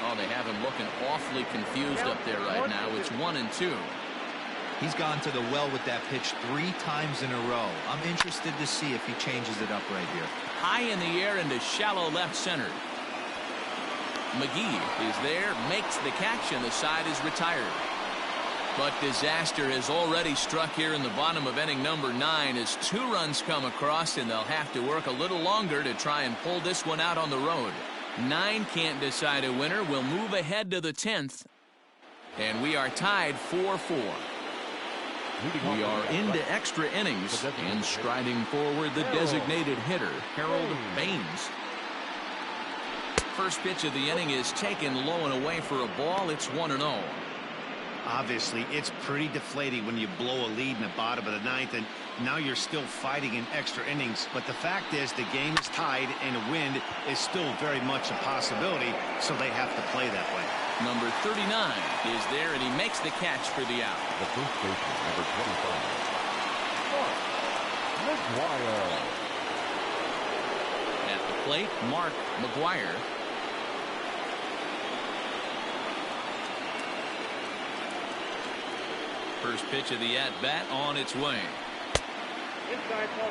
Speaker 1: Oh, they have him looking awfully confused up there right now. It's 1-2.
Speaker 4: He's gone to the well with that pitch 3 times in a row. I'm interested to see if he changes it up right here.
Speaker 1: High in the air into shallow left center. McGee is there, makes the catch, and the side is retired. But disaster has already struck here in the bottom of inning number 9 as 2 runs come across, and they'll have to work a little longer to try and pull this one out on the road. 9 can't decide a winner. We'll move ahead to the 10th. And we are tied 4-4. We are into extra innings, and striding forward the designated hitter, Harold Baines. First pitch of the inning is taken low and away for a ball. It's 1-0.
Speaker 2: Obviously, it's pretty deflating when you blow a lead in the bottom of the 9th, and now you're still fighting in extra innings. But the fact is the game is tied, and a win is still very much a possibility, so they have to play that way.
Speaker 1: Number 39 is there, and he makes the catch for the out.
Speaker 3: The first baseman, number 25. McGuire.
Speaker 1: At the plate, Mark McGuire. First pitch of the at-bat on its way.
Speaker 5: Inside, ball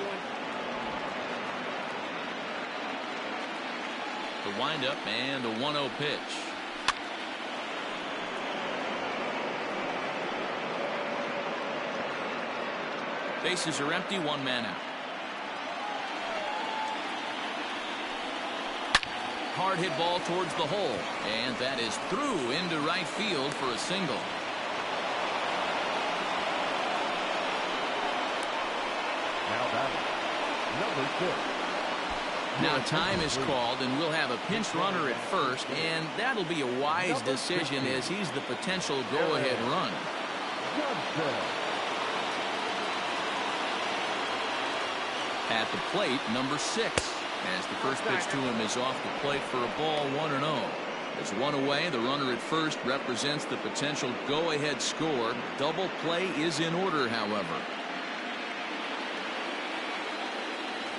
Speaker 5: 1.
Speaker 1: The windup and a 1-0 pitch. Bases are empty, 1 man out. Hard hit ball towards the hole, and that is through into right field for a single.
Speaker 3: Now batting, number 6.
Speaker 1: Now time is called, and we'll have a pinch runner at first, and that'll be a wise decision as he's the potential go-ahead run. At the plate, number 6, as the first pitch to him is off the plate for a ball, 1-0. As 1 away, the runner at first represents the potential go-ahead score. Double play is in order, however.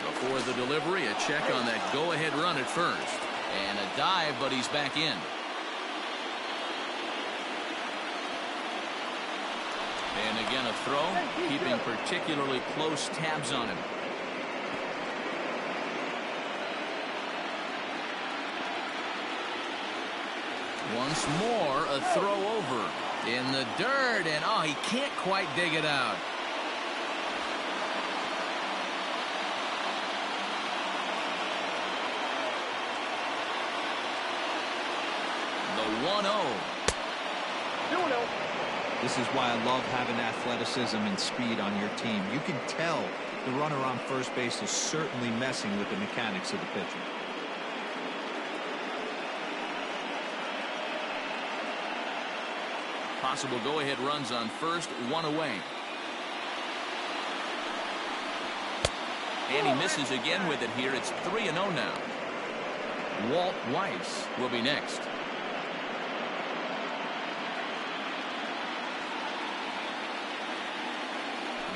Speaker 1: Before the delivery, a check on that go-ahead run at first. And a dive, but he's back in. And again, a throw, keeping particularly close tabs on him. Once more, a throw over in the dirt, and oh, he can't quite dig it out. The 1-0.
Speaker 4: This is why I love having athleticism and speed on your team. You can tell the runner on first base is certainly messing with the mechanics of the pitcher.
Speaker 1: Possible go-ahead runs on first, one away. And he misses again with it here. It's 3-0 now. Walt Weiss will be next.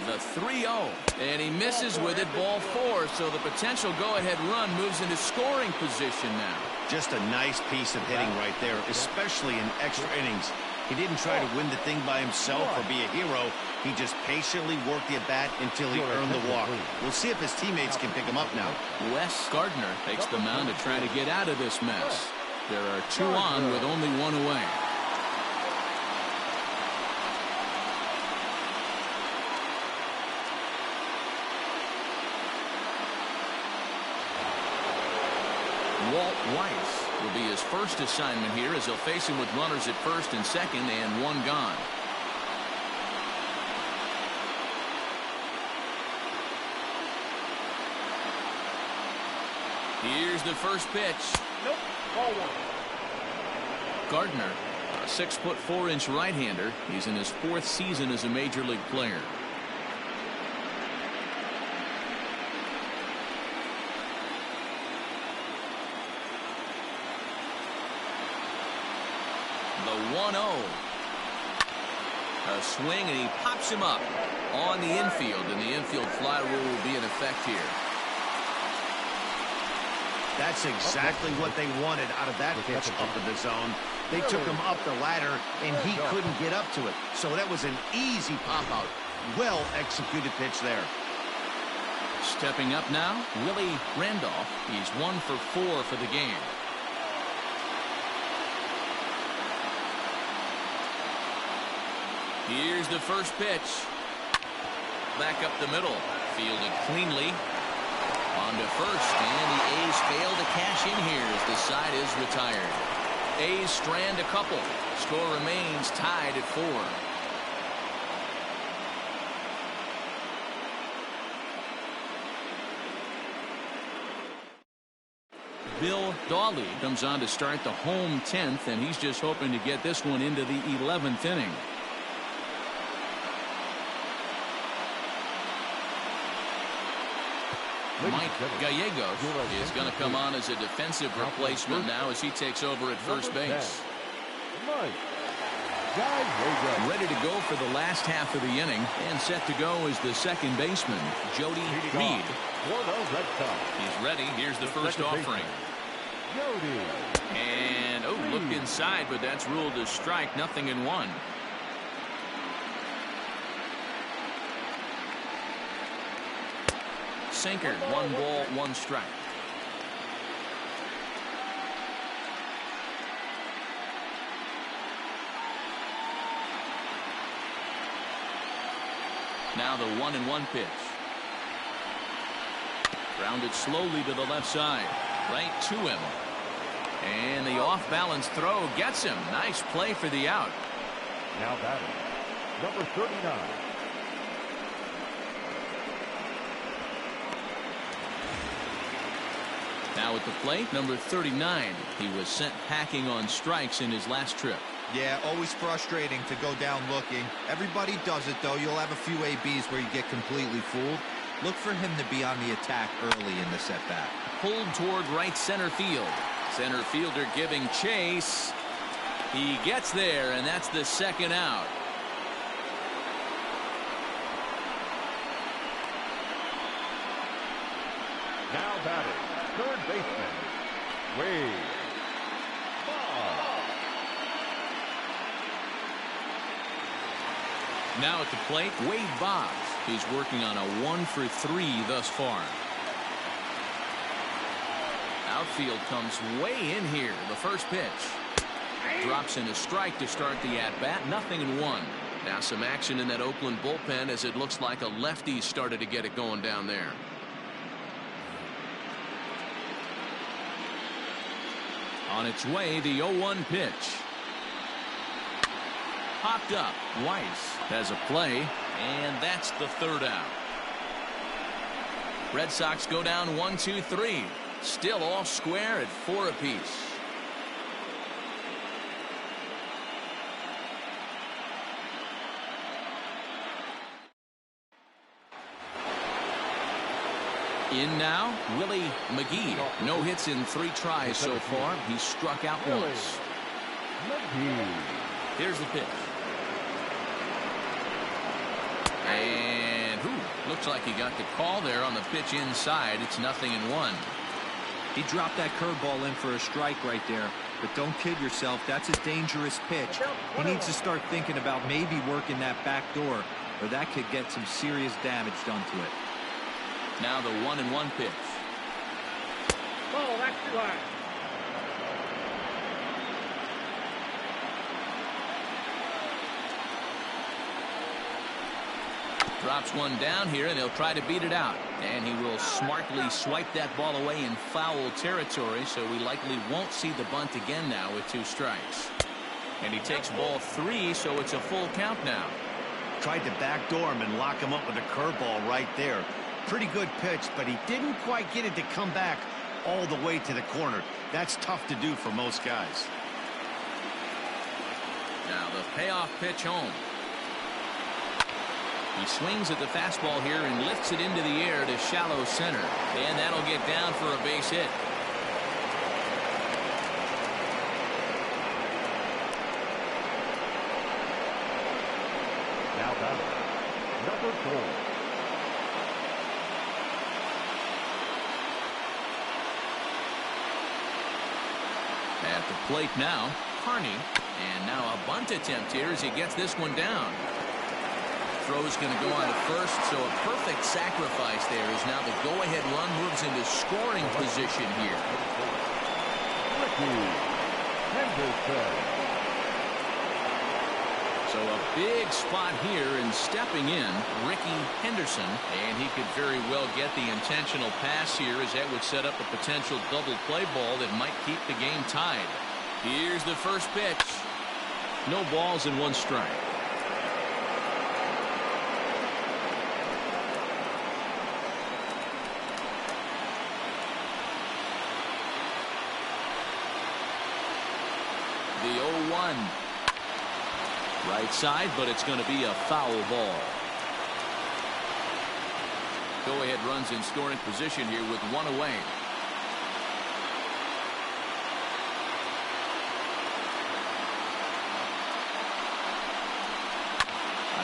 Speaker 1: The 3-0, and he misses with it, ball 4, so the potential go-ahead run moves into scoring position now.
Speaker 2: Just a nice piece of hitting right there, especially in extra innings. He didn't try to win the thing by himself or be a hero. He just patiently worked the at-bat until he earned the walk. We'll see if his teammates can pick him up now.
Speaker 1: Wes Gardner takes the mound to try to get out of this mess. There are 2 on with only 1 away. Walt Weiss will be his first assignment here as he'll face him with runners at first and second and 1 gone. Here's the first pitch.
Speaker 5: Nope. Ball 1.
Speaker 1: Gardner, a 6'4" right-hander. He's in his 4th season as a major league player. The 1-0. A swing, and he pops him up on the infield, and the infield fly rule will be in effect here.
Speaker 2: That's exactly what they wanted out of that pitch up in the zone. They took him up the ladder, and he couldn't get up to it. So that was an easy pop-out. Well-executed pitch there.
Speaker 1: Stepping up now, Willie Randolph. He's 1 for 4 for the game. Here's the first pitch. Back up the middle. Fielded cleanly. On to first, and the A's fail to cash in here as the side is retired. A's strand a couple. Score remains tied at 4. Bill Dawley comes on to start the home 10th, and he's just hoping to get this one into the 11th inning. Mike Gallegos is going to come on as a defensive replacement now as he takes over at first base. Ready to go for the last half of the inning, and set to go is the second baseman, Jody Reed. He's ready. Here's the first offering. And, looked inside, but that's ruled a strike. 0-1. Sinker, 1 ball, 1 strike. Now the 1-1 pitch. Grounded slowly to the left side. Right to him. And the off-balance throw gets him. Nice play for the out.
Speaker 3: Now batting, number 39.
Speaker 1: Now at the plate, number 39. He was sent packing on strikes in his last trip.
Speaker 4: Yeah, always frustrating to go down looking. Everybody does it, though. You'll have a few ABs where you get completely fooled. Look for him to be on the attack early in the at-bat.
Speaker 1: Pulled toward right center field. Center fielder giving chase. He gets there, and that's the second out.
Speaker 3: Now batting, third baseman, Wade Boggs.
Speaker 1: Now at the plate, Wade Boggs. He's working on a 1 for 3 thus far. Outfield comes way in here. The first pitch. Drops in a strike to start the at-bat. 0-1. Now some action in that Oakland bullpen as it looks like a lefty started to get it going down there. On its way, the 0-1 pitch. Popped up. Weiss has a play, and that's the third out. Red Sox go down 1-2-3. Still all square at 4 apiece. In now, Willie McGee. No hits in 3 tries so far. He's struck out once. Here's the pitch. And looks like he got the call there on the pitch inside. It's 0-1.
Speaker 4: He dropped that curveball in for a strike right there. But don't kid yourself, that's a dangerous pitch. He needs to start thinking about maybe working that back door, or that could get some serious damage done to it.
Speaker 1: Now the 1-1 pitch.
Speaker 5: Oh, that's too high.
Speaker 1: Drops one down here, and he'll try to beat it out. And he will smartly swipe that ball away in foul territory, so we likely won't see the bunt again now with 2 strikes. And he takes ball 3, so it's a full count now.
Speaker 2: Tried to backdoor him and lock him up with a curveball right there. Pretty good pitch, but he didn't quite get it to come back all the way to the corner. That's tough to do for most guys.
Speaker 1: Now the payoff pitch home. He swings at the fastball here and lifts it into the air to shallow center. And that'll get down for a base hit.
Speaker 3: Now batting, number 4.
Speaker 1: At the plate now, Carney. And now a bunt attempt here as he gets this one down. Throw's going to go on to first, so a perfect sacrifice there as now the go-ahead run moves into scoring position here. So a big spot here, and stepping in, Ricky Henderson, and he could very well get the intentional pass here as that would set up a potential double play ball that might keep the game tied. Here's the first pitch. No balls and 1 strike. The 0-1. Right side, but it's going to be a foul ball. Go-ahead runs in scoring position here with 1 away.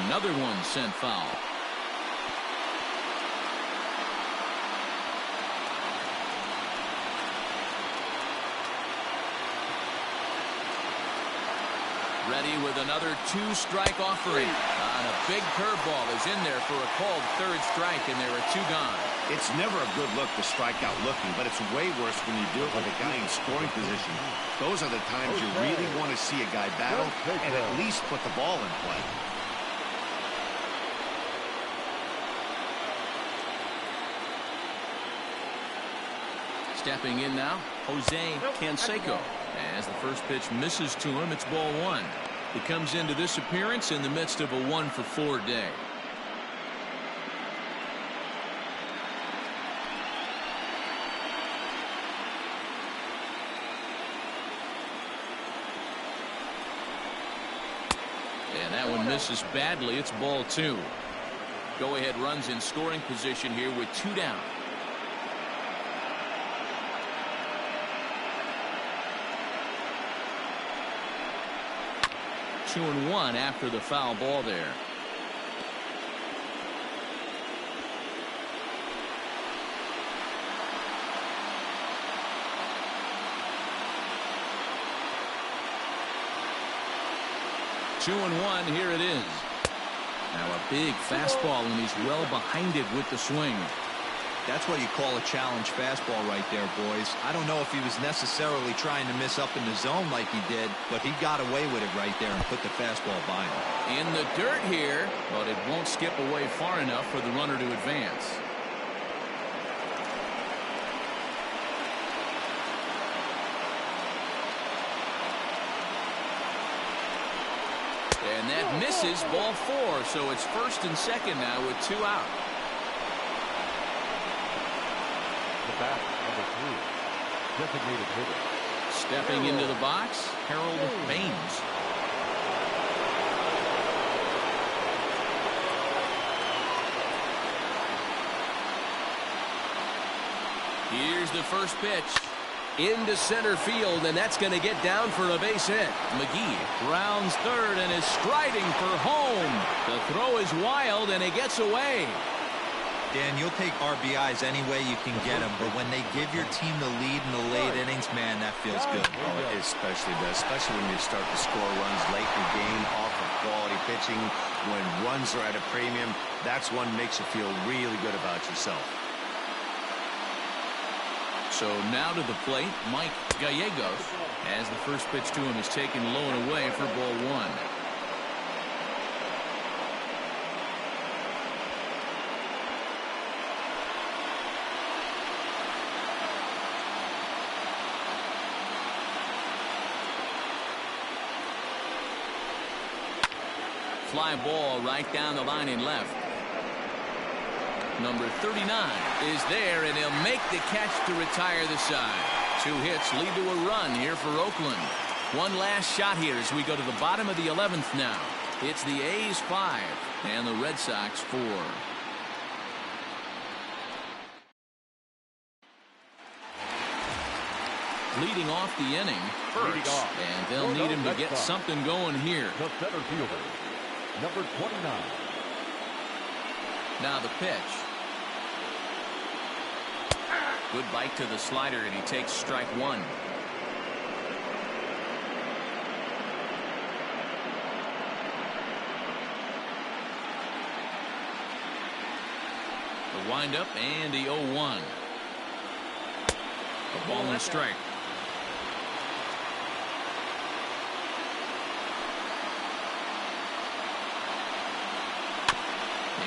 Speaker 1: Another one sent foul. Ready with another 2-strike offering. And a big curveball is in there for a called 3rd strike, and there are 2 gone.
Speaker 2: It's never a good look to strike out looking, but it's way worse when you do it with a guy in scoring position. Those are the times you really want to see a guy battle and at least put the ball in play.
Speaker 1: Stepping in now, Jose Canseco. As the first pitch misses to him, it's ball 1. He comes into this appearance in the midst of a 1-for-4 day. And that one misses badly. It's ball 2. Go-ahead runs in scoring position here with 2 down. Two and 1 after the foul ball there. Two and 1, here it is. Now a big fastball, and he's well behind it with the swing.
Speaker 4: That's what you call a challenge fastball right there, boys. I don't know if he was necessarily trying to miss up in the zone like he did, but he got away with it right there and put the fastball by him.
Speaker 1: In the dirt here, but it won't skip away far enough for the runner to advance. And that misses, ball 4, so it's first and second now with 2 out.
Speaker 3: The bat, number 3, designated hitter.
Speaker 1: Stepping into the box, Harold Baines. Here's the first pitch. Into center field, and that's going to get down for a base hit. McGee rounds third and is striding for home. The throw is wild, and it gets away.
Speaker 4: Dan, you'll take RBIs any way you can get them, but when they give your team the lead in the late innings, man, that feels good.
Speaker 2: Oh, it especially does, especially when you start to score runs late in the game off of quality pitching. When runs are at a premium, that's what makes you feel really good about yourself.
Speaker 1: So now to the plate, Mike Gallegos, as the first pitch to him is taken low and away for ball 1. Fly ball right down the line in left. Number 39 is there, and he'll make the catch to retire the side. 2 hits lead to a run here for Oakland. One last shot here as we go to the bottom of the 11th now. It's the A's 5 and the Red Sox 4. Leading off the inning, Burks, and they'll need him to get something going here.
Speaker 3: The center fielder, number 29.
Speaker 1: Now the pitch. Good bite to the slider, and he takes strike 1. The windup and the 0-1. A ball and a strike.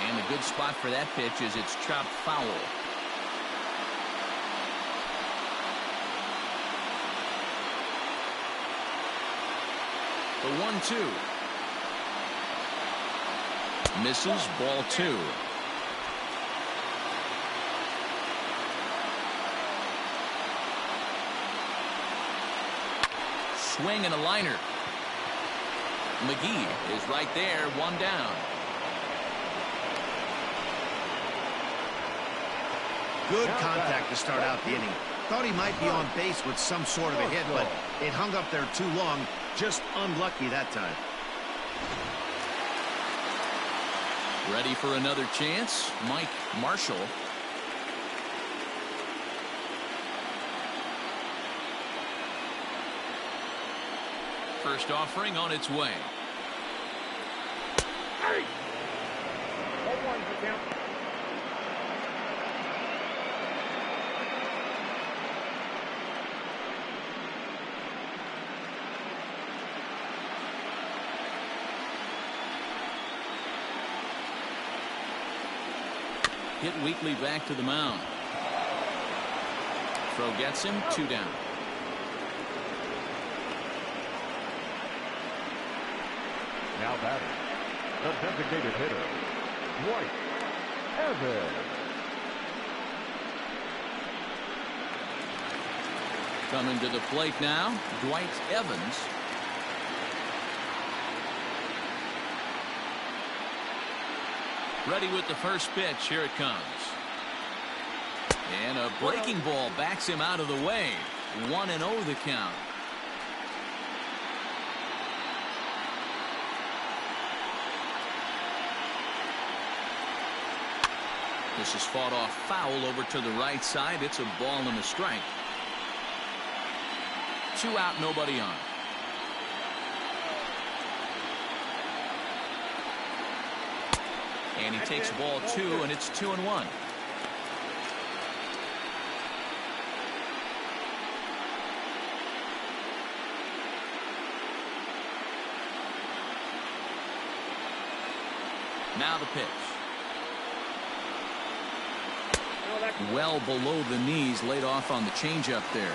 Speaker 1: And a good spot for that pitch is it's chopped foul. The 1-2. Misses, ball 2. Swing and a liner. McGee is right there, 1 down.
Speaker 2: Good contact to start out the inning. Thought he might be on base with some sort of a hit, but it hung up there too long. Just unlucky that time.
Speaker 1: Ready for another chance, Mike Marshall. First offering on its way.
Speaker 5: Hey! 0-1 for count.
Speaker 1: Hit Weekly back to the mound. Throw gets him, 2 down.
Speaker 3: Now batting, the designated hitter, Red Sox.
Speaker 1: Coming to the plate now, Dwight Evans. Ready with the first pitch. Here it comes. And a breaking ball backs him out of the way. 1-0 the count. This is fought off foul over to the right side. It's a ball and a strike. 2 out, nobody on. And he takes ball 2, and it's 2-1. Now the pitch. Well below the knees, laid off on the changeup there.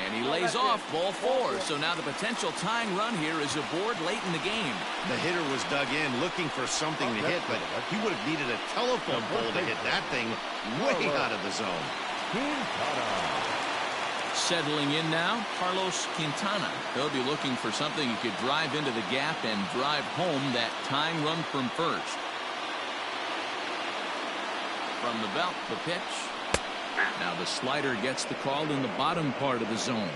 Speaker 1: And he lays off ball 4. So now the potential tying run here is aboard late in the game.
Speaker 2: The hitter was dug in looking for something to hit, but he would have needed a telephone pole to hit that thing way out of the zone.
Speaker 1: Settling in now, Carlos Quintana. He'll be looking for something he could drive into the gap and drive home that tying run from first. From the belt, the pitch. Now the slider gets the call in the bottom part of the zone.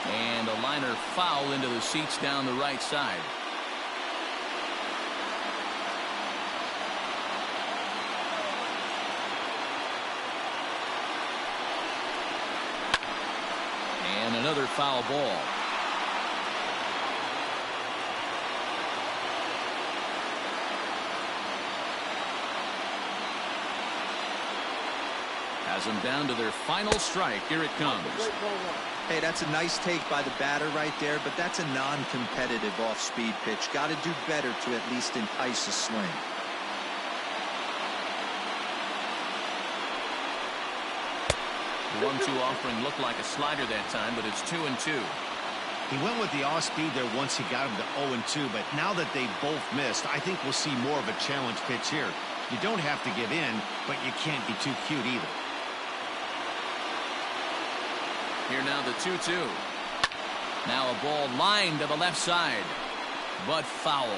Speaker 1: And a liner foul into the seats down the right side. And another foul ball. Has them down to their final strike. Here it comes.
Speaker 4: Hey, that's a nice take by the batter right there, but that's a non-competitive off-speed pitch. Got to do better to at least entice a swing.
Speaker 1: The 1-2 offering looked like a slider that time, but it's 2-2.
Speaker 2: He went with the off-speed there once he got him to 0-2, but now that they both missed, I think we'll see more of a challenge pitch here. You don't have to give in, but you can't be too cute either.
Speaker 1: Here now the 2-2. Now a ball lined to the left side, but foul.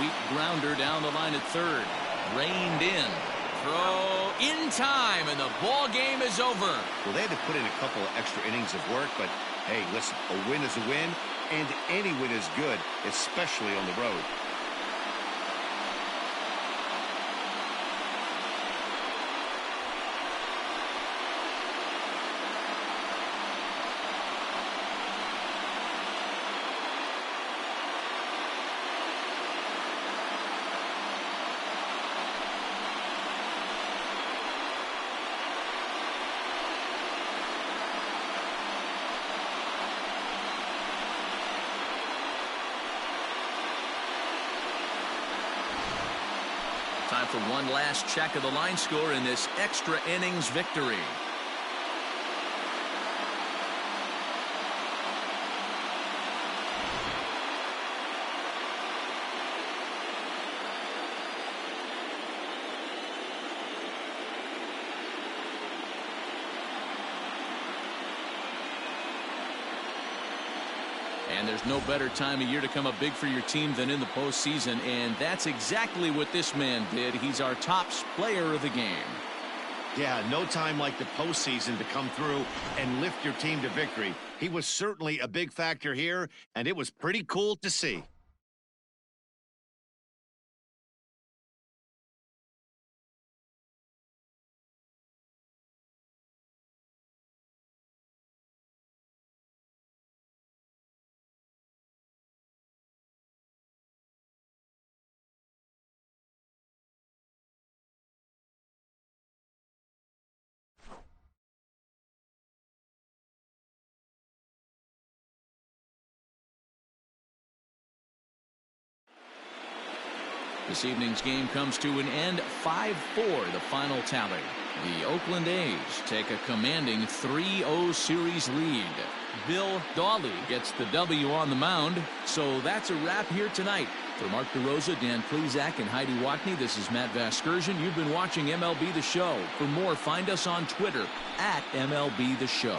Speaker 1: Weak grounder down the line at third. Reined in. Throw in time, and the ball game is over.
Speaker 2: Well, they had to put in a couple of extra innings of work, but hey, listen, a win is a win, and any win is good, especially on the road.
Speaker 1: Time for one last check of the line score in this extra innings victory. And there's no better time of year to come up big for your team than in the postseason, and that's exactly what this man did. He's our top player of the game.
Speaker 2: Yeah, no time like the postseason to come through and lift your team to victory. He was certainly a big factor here, and it was pretty cool to see.
Speaker 1: This evening's game comes to an end, 5-4, the final tally. The Oakland A's take a commanding 3-0 series lead. Bill Dawley gets the W on the mound. So that's a wrap here tonight. For Mark DeRosa, Dan Plesac, and Heidi Watney, this is Matt Vasgersian. You've been watching MLB The Show. For more, find us on Twitter @MLB The Show.